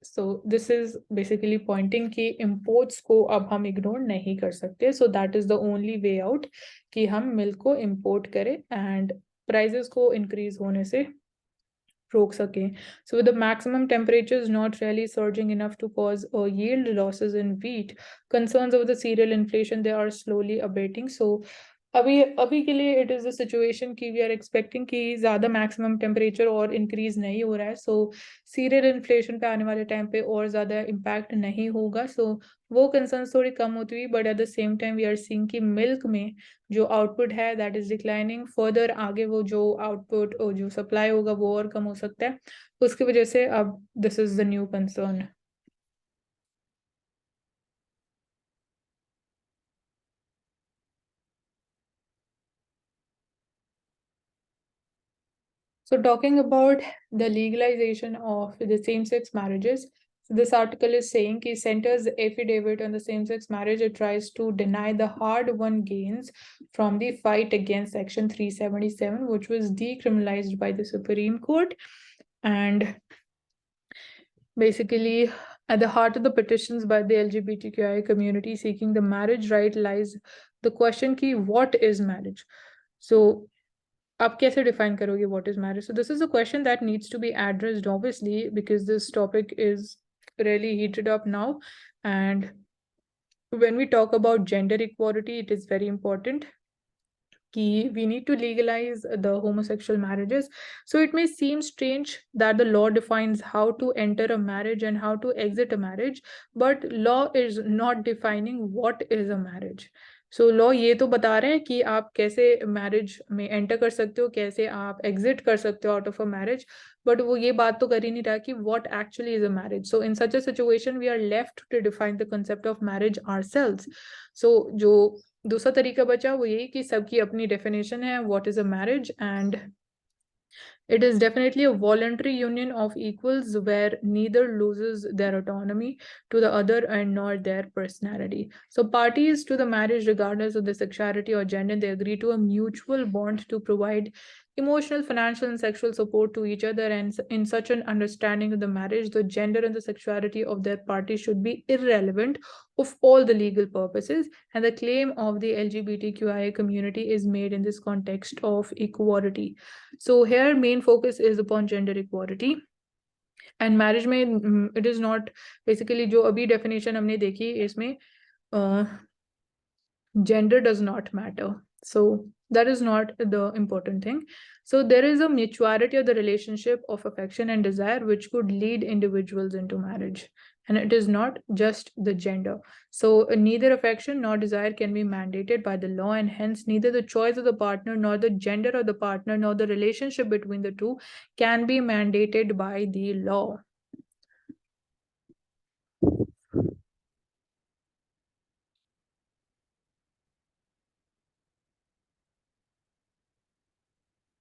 So this is basically pointing कि imports को अब हम ignore नहीं कर सकते, so that is the only way out कि हम milk को import करें and prices को increase होने से रोक सकें. So with the maximum temperatures not really surging enough to cause yield losses in wheat, concerns over the cereal inflation, they are slowly abating. So अभी के लिए it is a situation कि we are expecting कि ज़्यादा maximum temperature और increase नहीं हो रहा है, so cereal inflation पे आने वाले time पे और ज़्यादा impact नहीं होगा, so वो concerns थोड़ी कम होती हुई, but at the same time we are seeing कि milk में जो output है that is declining further, आगे वो जो output और जो supply होगा वो और कम हो सकता है, उसकी वजह से अब this is the new concern. So talking about the legalization of the same-sex marriages, so this article is saying कि center's affidavit on the same-sex marriage, it tries to deny the hard-won gains from the fight against Section 377, which was decriminalized by the Supreme Court. And basically, at the heart of the petitions by the LGBTQI community seeking the marriage right lies the question कि what is marriage? So आप कैसे define करोगे what is marriage? So this is a question that needs to be addressed obviously because this topic is really heated up now, and when we talk about gender equality, it is very important कि we need to legalize the homosexual marriages. So it may seem strange that the law defines how to enter a marriage and how to exit a marriage, but law is not defining what is a marriage. So law ये तो बता रहे हैं कि आप कैसे marriage में enter कर सकते हो, कैसे आप एग्जिट कर सकते हो out of a marriage, but वो ये बात तो कर ही नहीं रहा कि what actually is a marriage. So in such a situation we are left to define the concept of marriage ourselves. So जो दूसरा तरीका बचा वो यही कि सबकी अपनी डेफिनेशन है what is a marriage, and it is definitely a voluntary union of equals where neither loses their autonomy to the other and nor their personality. So parties to the marriage, regardless of the sexuality or gender, they agree to a mutual bond to provide emotional, financial, and sexual support to each other. And in such an understanding of the marriage, the gender and the sexuality of their party should be irrelevant of all the legal purposes. And the claim of the LGBTQIA community is made in this context of equality. So here main focus is upon gender equality. And marriage में it is not basically जो अभी definition हमने देखी इसमें gender does not matter. So that is not the important thing. So there is a mutuality of the relationship of affection and desire which could lead individuals into marriage. And it is not just the gender. So neither affection nor desire can be mandated by the law, and hence neither the choice of the partner nor the gender of the partner nor the relationship between the two can be mandated by the law.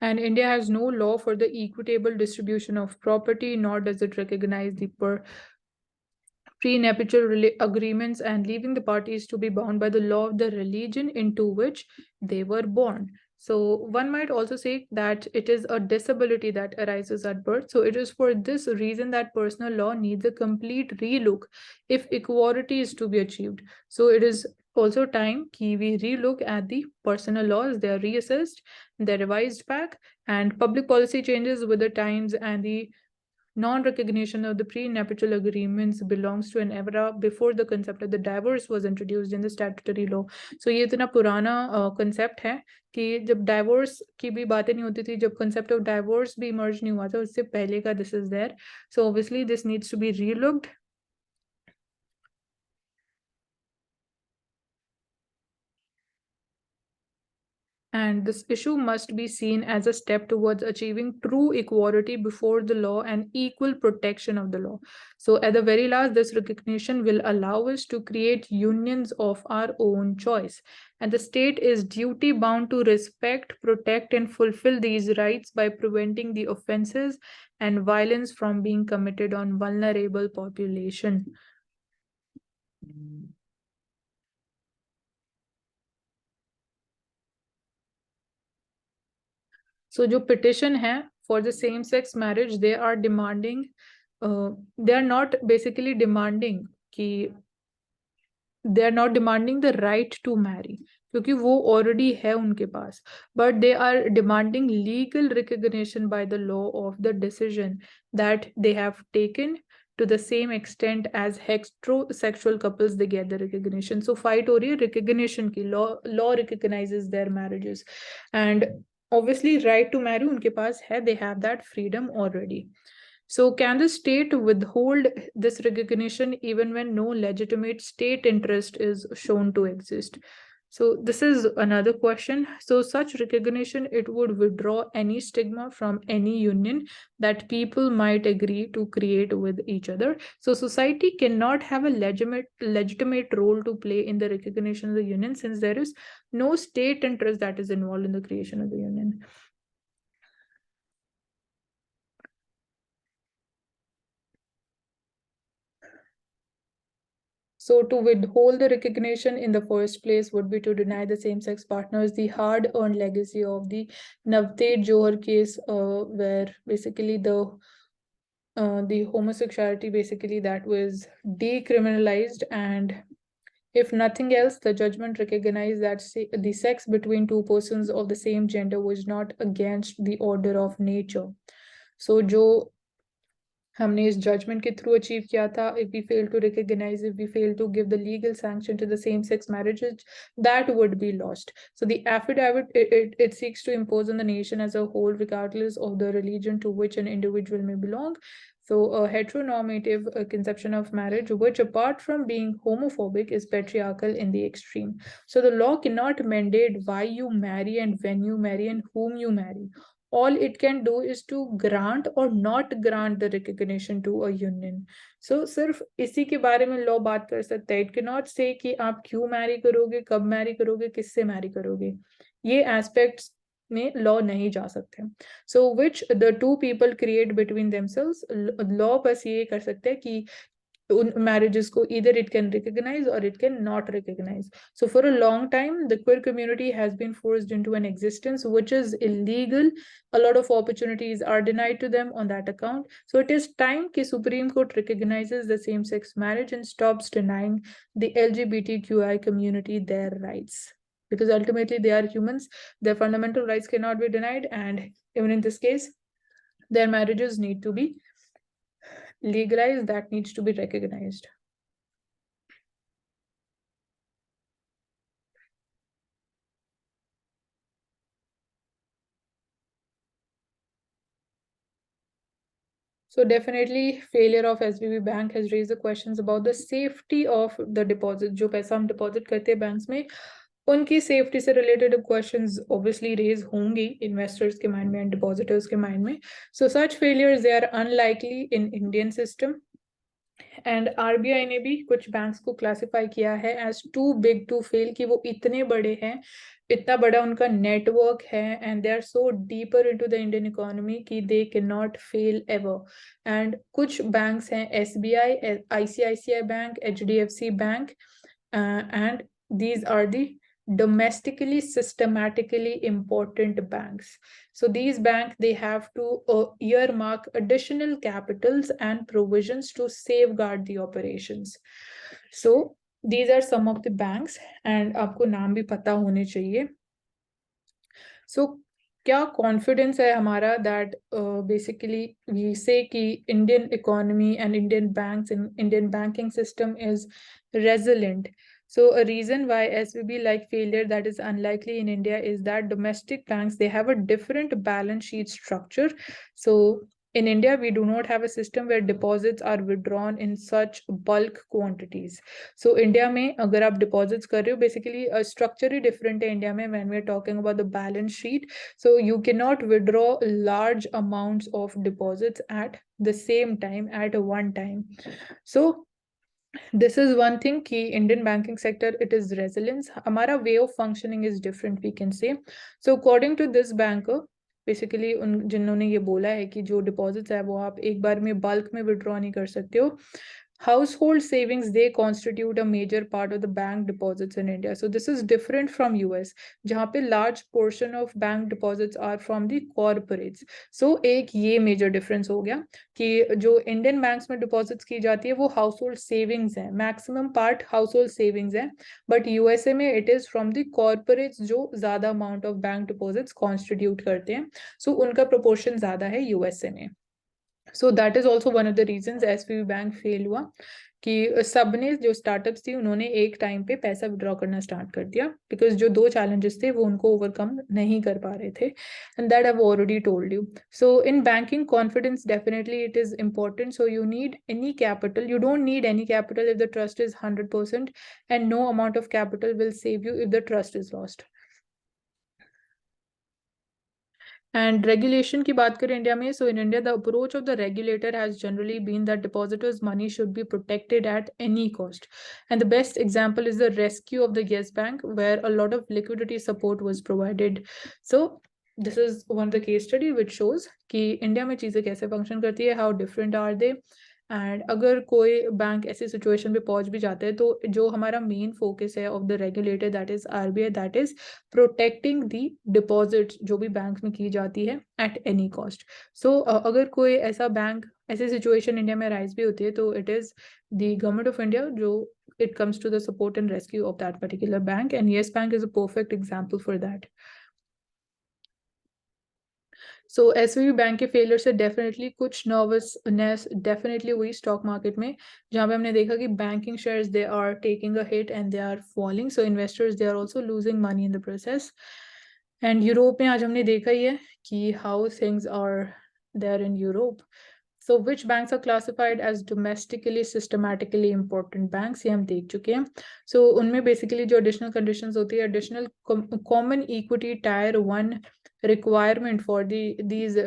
And India has no law for the equitable distribution of property, nor does it recognize the prenuptial agreements and leaving the parties to be bound by the law of the religion into which they were born. So one might also say that it is a disability that arises at birth. So it is for this reason that personal law needs a complete relook if equality is to be achieved. So it is also time कि we relook at the personal laws, they are reassessed, they're revised back, and public policy changes with the times, and the non-recognition of the prenuptial agreements belongs to an era before the concept of the divorce was introduced in the statutory law. So ये इतना पुराना concept है कि जब divorce की भी बातें नहीं होती थी, जब concept of divorce भी emerge नहीं हुआ था, उससे पहले का this is there. So obviously this needs to be relooked. And this issue must be seen as a step towards achieving true equality before the law and equal protection of the law. So at the very last, this recognition will allow us to create unions of our own choice. And the state is duty bound to respect, protect, and fulfill these rights by preventing the offenses and violence from being committed on vulnerable population. So जो petition है for the same-sex marriage, they are demanding, they are not basically demanding कि they are not demanding the right to marry क्योंकि वो already है उनके पास, but they are demanding legal recognition by the law of the decision that they have taken to the same extent as heterosexual couples they get the recognition. So fight हो रही है recognition की, law recognizes their marriages, and obviously right to marry उनके पास है, they have that freedom already. So can the state withhold this recognition even when no legitimate state interest is shown to exist? So this is another question. So such recognition, it would withdraw any stigma from any union that people might agree to create with each other. So society cannot have a legitimate role to play in the recognition of the union since there is no state interest that is involved in the creation of the union. So to withhold the recognition in the first place would be to deny the same-sex partners the hard-earned legacy of the Navteej Johar case, where basically the homosexuality basically that was decriminalized, and if nothing else, the judgment recognized that the sex between two persons of the same gender was not against the order of nature. So जो हमने इस judgement के through achieve किया था. If we fail to recognize, if we fail to give the legal sanction to the same-sex marriages, that would be lost. So the affidavit, it seeks to impose on the nation as a whole, regardless of the religion to which an individual may belong. So a heteronormative conception of marriage, which apart from being homophobic, is patriarchal in the extreme. So the law cannot mandate why you marry and when you marry and whom you marry. All it can do is to grant or not grant the recognition to a union. So सिर्फ इसी के बारे में law बात कर सकता है. It cannot say कि आप क्यों मैरी करोगे, कब मैरी करोगे, किससे मैरी करोगे. ये एस्पेक्ट्स में लॉ नहीं जा सकते. So which the two people create between themselves, law बस ये कर सकते हैं कि marriages ko either it can recognize or it can not recognize. So for a long time, the queer community has been forced into an existence which is illegal. A lot of opportunities are denied to them on that account. So it is time that Supreme Court recognizes the same-sex marriage and stops denying the LGBTQI community their rights. Because ultimately they are humans, their fundamental rights cannot be denied, and even in this case, their marriages need to be legalized, that needs to be recognized. So definitely failure of SBB bank has raised the questions about the safety of the deposit. जो पैसा हम deposit करते हैं banks में, उनकी safety से related questions obviously raise होंगी investors के mind में and depositors के mind में. So such failures, they are unlikely in Indian system. And RBI ने भी कुछ बैंक्स को क्लासिफाई किया है as too big to fail, कि वो इतने बड़े हैं, इतना बड़ा उनका नेटवर्क है, and they are so deeper into the Indian economy कि they can not fail ever. And कुछ बैंक्स हैं, SBI, ICICI bank, HDFC bank, and these are the domestically systematically important banks. So these banks, they have to earmark additional capitals and provisions to safeguard the operations. So these are some of the banks, and आपको नाम भी पता होने चाहिए. So क्या confidence है हमारा that basically we से कि Indian economy and Indian banks and Indian banking system is resilient. So a reason why SVB like failure that is unlikely in India is that domestic banks, they have a different balance sheet structure. So in India, we do not have a system where deposits are withdrawn in such bulk quantities. So India में अगर आप deposits कर रहे हो, basically a structure he different है India में when we are talking about the balance sheet. So you cannot withdraw large amounts of deposits at the same time, at one time. So this is one thing कि Indian banking sector, it is resilience. हमारा way of functioning is different, we can say. So according to this banker, basically उन जिन्होंने ये बोला है कि जो deposits है वो आप एक बार में बल्क में विड्रॉ नहीं कर सकते हो. Household savings, they constitute a major part of the bank deposits in India. So this is different from US, जहाँ पे large portion of bank deposits are from the corporates. So एक ये major difference हो गया कि जो Indian banks में deposits की जाती है वो household savings है, maximum part household savings है, but USA में it is from the corporates जो ज़्यादा amount of bank deposits constitute करते हैं. So उनका proportion ज़्यादा है USA में. So that is also one of the reasons SVB bank fail हुआ कि सबने जो स्टार्टअप्स थी उन्होंने एक टाइम पे पैसा विड्रॉ करना स्टार्ट कर दिया, बिकॉज जो दो चैलेंजेस थे वो उनको ओवरकम नहीं कर पा रहे थे, and that I have already told you. So in banking confidence definitely it is important. So you need any capital, you don't need any capital if the trust is 100%, and no amount of capital will save you if the trust is lost. And regulation की बात करें India में, so in India the approach of the regulator has generally been that depositors' money should be protected at any cost. And the best example is the rescue of the Yes Bank, where a lot of liquidity support was provided. So this is one of the case study which shows कि India में चीजें कैसे function करती है, how different are they. And अगर कोई bank ऐसी situation पे पहुंच भी जाता है तो जो हमारा मेन फोकस है of the regulator, that is RBI, that is protecting the deposits जो भी बैंक में की जाती है एट एनी कॉस्ट. सो अगर कोई ऐसा बैंक, ऐसी सिचुएशन इंडिया में राइज भी होती है तो it is the government of India जो it comes to the support and rescue of that particular bank, and Yes Bank is a perfect example for that. So SVB bank के failure से definitely कुछ nervousness definitely हुई stock market में, जहाँ पे हमने देखा कि banking shares they are taking a hit and they are falling, so investors they are also losing money in the process. And Europe में आज हमने देखा ही है कि how things are there in Europe. So which banks are classified as domestically systematically important banks, ये हम देख चुके हैं। सो उनमें बेसिकली जो एडिशनल कंडीशंस होती है, additional common equity tyre 1 requirement for these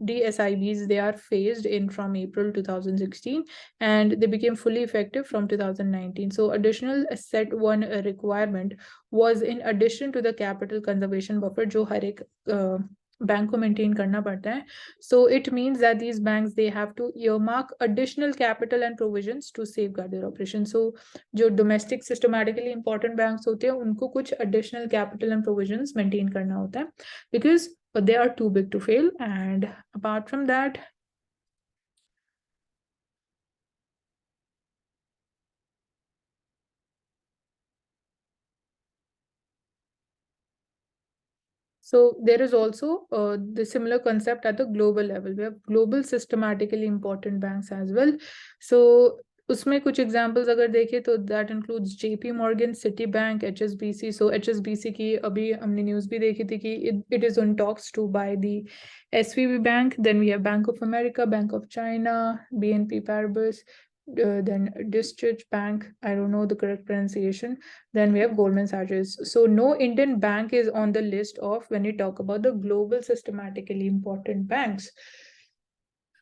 DSIBs, they are phased in from April 2016 and they became fully effective from 2019. So additional set 1 requirement was in addition to the capital conservation buffer जो हर एक bank को maintain करना पड़ता है. So it means that these banks, they have to earmark additional capital and provisions to safeguard their operations. So जो domestic systematically important banks होते हैं उनको कुछ additional capital and provisions maintain करना होता है because they are too big to fail. And apart from that, so there is also the similar concept at the global level. We have global systematically important banks as well. So उसमें कुछ examples अगर देखें तो that includes JP Morgan, Citi bank, HSBC. So HSBC की अभी हमने news भी देखी थी कि it is on talks to buy the SVB bank. Then we have Bank of America, Bank of China, BNP Paribas, then District Bank, I don't know the correct pronunciation. Then we have Goldman Sachs. So no Indian bank is on the list of when you talk about the global systematically important banks.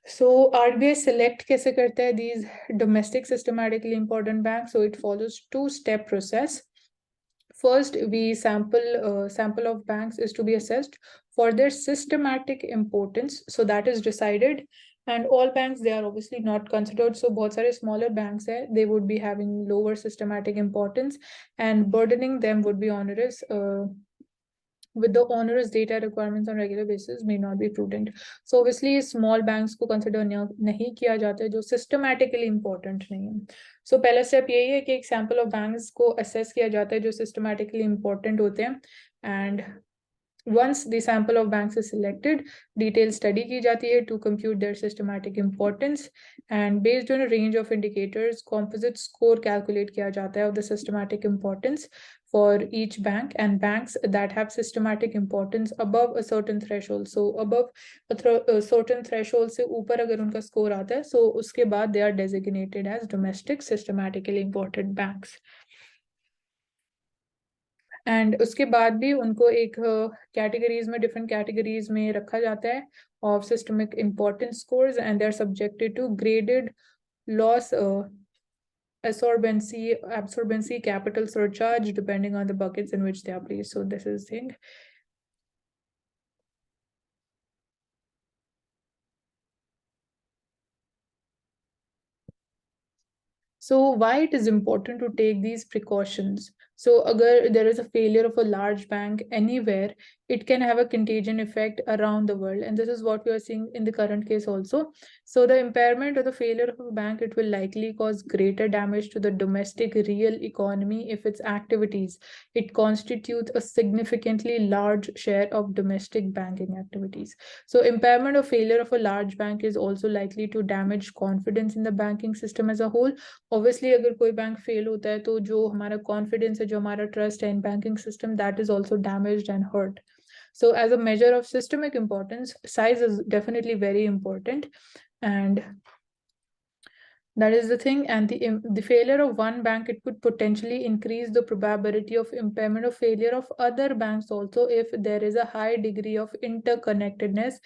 So RBI select कैसे करता है these domestic systematically important banks? So it follows two-step process. First, we sample of banks is to be assessed for their systematic importance. So that is decided. And all banks, they are obviously not considered. So बहुत सारे smaller banks है, they would be having lower systematic importance and burdening them would be onerous. With the onerous data requirements on regular basis may not be prudent. So obviously small banks को consider नहीं किया जाता है जो systematically important नहीं है. So पहला step यही है कि एक sample of banks को assess किया जाता है जो systematically important होते हैं. And once the sample of banks is selected, detailed study की जाती है to compute their systematic importance, and based on a range of indicators, composite score calculate किया जाता है of the systematic importance for each bank, and banks that have systematic importance above a certain threshold. So above a certain threshold से ऊपर अगर उनका score आता है, so उसके बाद they are designated as domestic systematically important banks. And उसके बाद भी उनको एक कैटेगरीज में, डिफरेंट कैटेगरीज में रखा जाता है of systemic importance scores and they are subjected to graded loss absorbency capital surcharge depending on the buckets in which they are placed. So this is thing. So why it is important to take these precautions? So agar there is a failure of a large bank anywhere, it can have a contagion effect around the world, and this is what we are seeing in the current case also. So the impairment or the failure of a bank, it will likely cause greater damage to the domestic real economy if its activities, it constitutes a significantly large share of domestic banking activities. So impairment or failure of a large bank is also likely to damage confidence in the banking system as a whole. Obviously अगर कोई bank fail होता है तो जो हमारा confidence है, जो हमारा ट्रस्ट है in banking system, that is also damaged and hurt. So as a measure of systemic importance, size is definitely very important, and that is the thing. And the failure of one bank, it could potentially increase the probability of impairment or failure of other banks also if there is a high degree of interconnectedness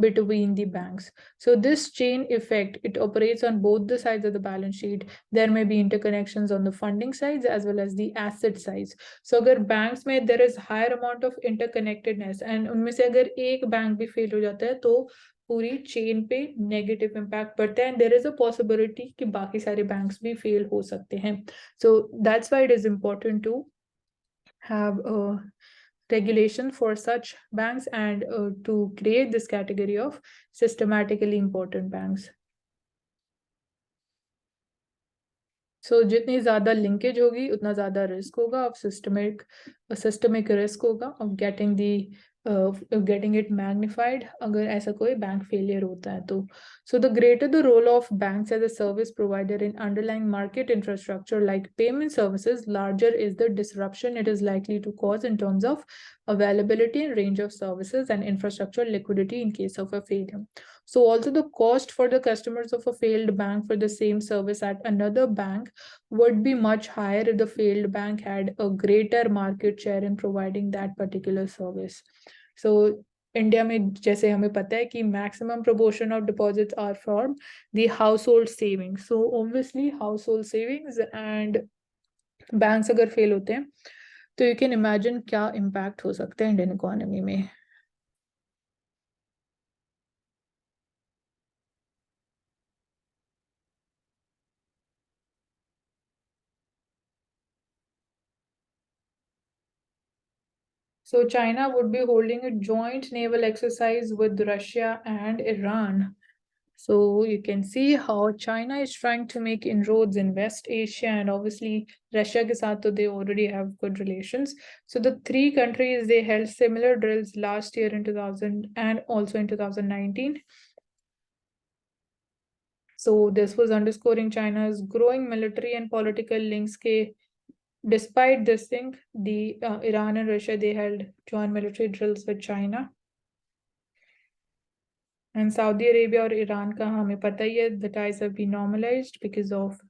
between the banks. So this chain effect, it operates on both the sides of the balance sheet. There may be interconnections on the funding sides as well as the asset sides. So अगर banks में there is higher amount of interconnectedness and उनमें से अगर एक bank भी fail हो जाता है तो पूरी चेन पे नेगेटिव इम्पैक्ट पड़ता है, and there is a possibility कि बाकी सारे बैंक्स भी फेल हो सकते हैं. So that's why it is important to have regulation for such banks and to create this category of systematically important banks. So जितनी ज़्यादा लिंकेज होगी उतना ज़्यादा रिस्क होगा ऑफ सिस्टमिक रिस्क होगा of getting the getting it magnified अगर ऐसा कोई bank failure होता है तो. So the greater the role of banks as a service provider in underlying market infrastructure like payment services, larger is the disruption it is likely to cause in terms of availability and range of services and infrastructure liquidity in case of a failure. So also the cost for the customers of a failed bank for the same service at another bank would be much higher if the failed bank had a greater market share in providing that particular service. So India में जैसे हमें पता है कि maximum proportion of deposits are from the household savings. So obviously household savings and banks अगर fail होते हैं तो you can imagine क्या impact हो सकता है इंडियन इकोनॉमी में. So China would be holding a joint naval exercise with Russia and Iran. So you can see how China is trying to make inroads in West Asia, and obviously Russia ke saath to they already have good relations. So the three countries they held similar drills last year in 2000 and also in 2019. So this was underscoring China's growing military and political links. Despite this thing, the Iran and Russia they held joint military drills with China. And Saudi Arabia or Iran का हमें पता ही है, the ties have been normalized because of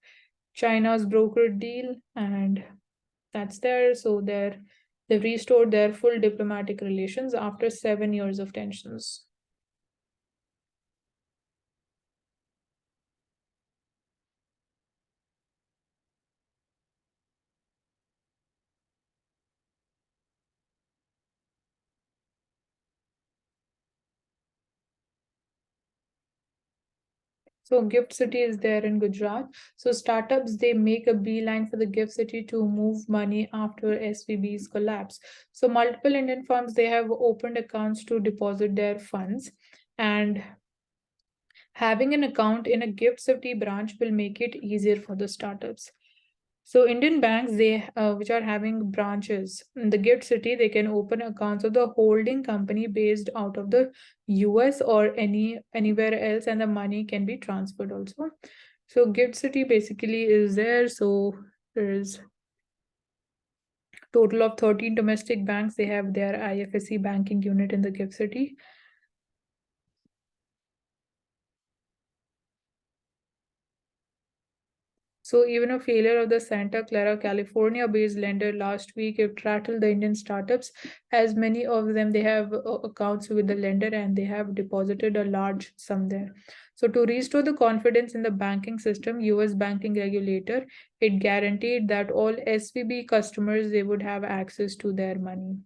China's brokered deal, and that's there. So they've restored their full diplomatic relations after 7 years of tensions. So Gift City is there in Gujarat. So startups, they make a beeline for the Gift City to move money after SVB's collapse. So multiple Indian firms, they have opened accounts to deposit their funds, and having an account in a Gift City branch will make it easier for the startups. So Indian banks, they which are having branches in the Gift City, they can open accounts of the holding company based out of the US or anywhere else, and the money can be transferred also. So Gift City basically is there. So there is total of 13 domestic banks. They have their IFSC banking unit in the Gift City. So even a failure of the Santa Clara, California-based lender last week, it rattled the Indian startups, as many of them, they have accounts with the lender and they have deposited a large sum there. So to restore the confidence in the banking system, US banking regulator, it guaranteed that all SVB customers, they would have access to their money.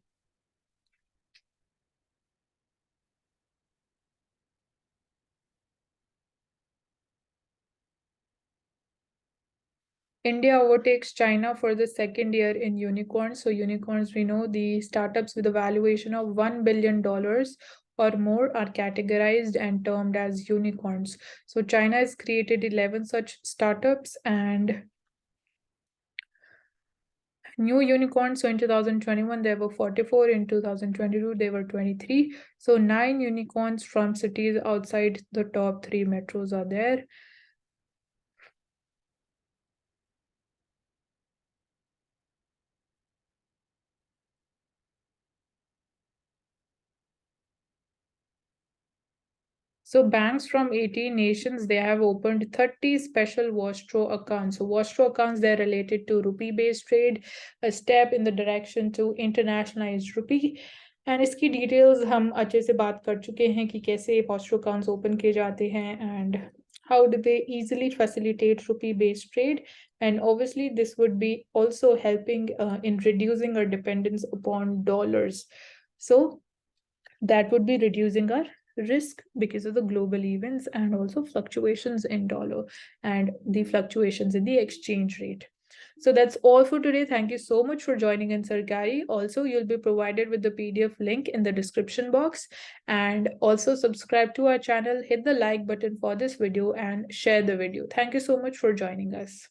India overtakes China for the second year in unicorns. So unicorns, we know the startups with a valuation of $1 billion or more are categorized and termed as unicorns. So China has created 11 such startups and new unicorns. So in 2021, there were 44. In 2022, there were 23. So 9 unicorns from cities outside the top 3 metros are there. So banks from 18 nations, they have opened 30 special Vostro accounts. So Vostro accounts, they're related to rupee-based trade, a step in the direction to internationalize rupee. And इसकी details हम अच्छे से बात कर चुके हैं कि कैसे Vostro accounts open किए जाते हैं and how do they easily facilitate rupee-based trade. And obviously this would be also helping in reducing our dependence upon dollars. So that would be reducing our risk because of the global events and also fluctuations in dollar and the fluctuations in the exchange rate. So that's all for today. Thank you so much for joining in, Sarkari. Also, you'll be provided with the PDF link in the description box, and also subscribe to our channel, hit the like button for this video and share the video. Thank you so much for joining us.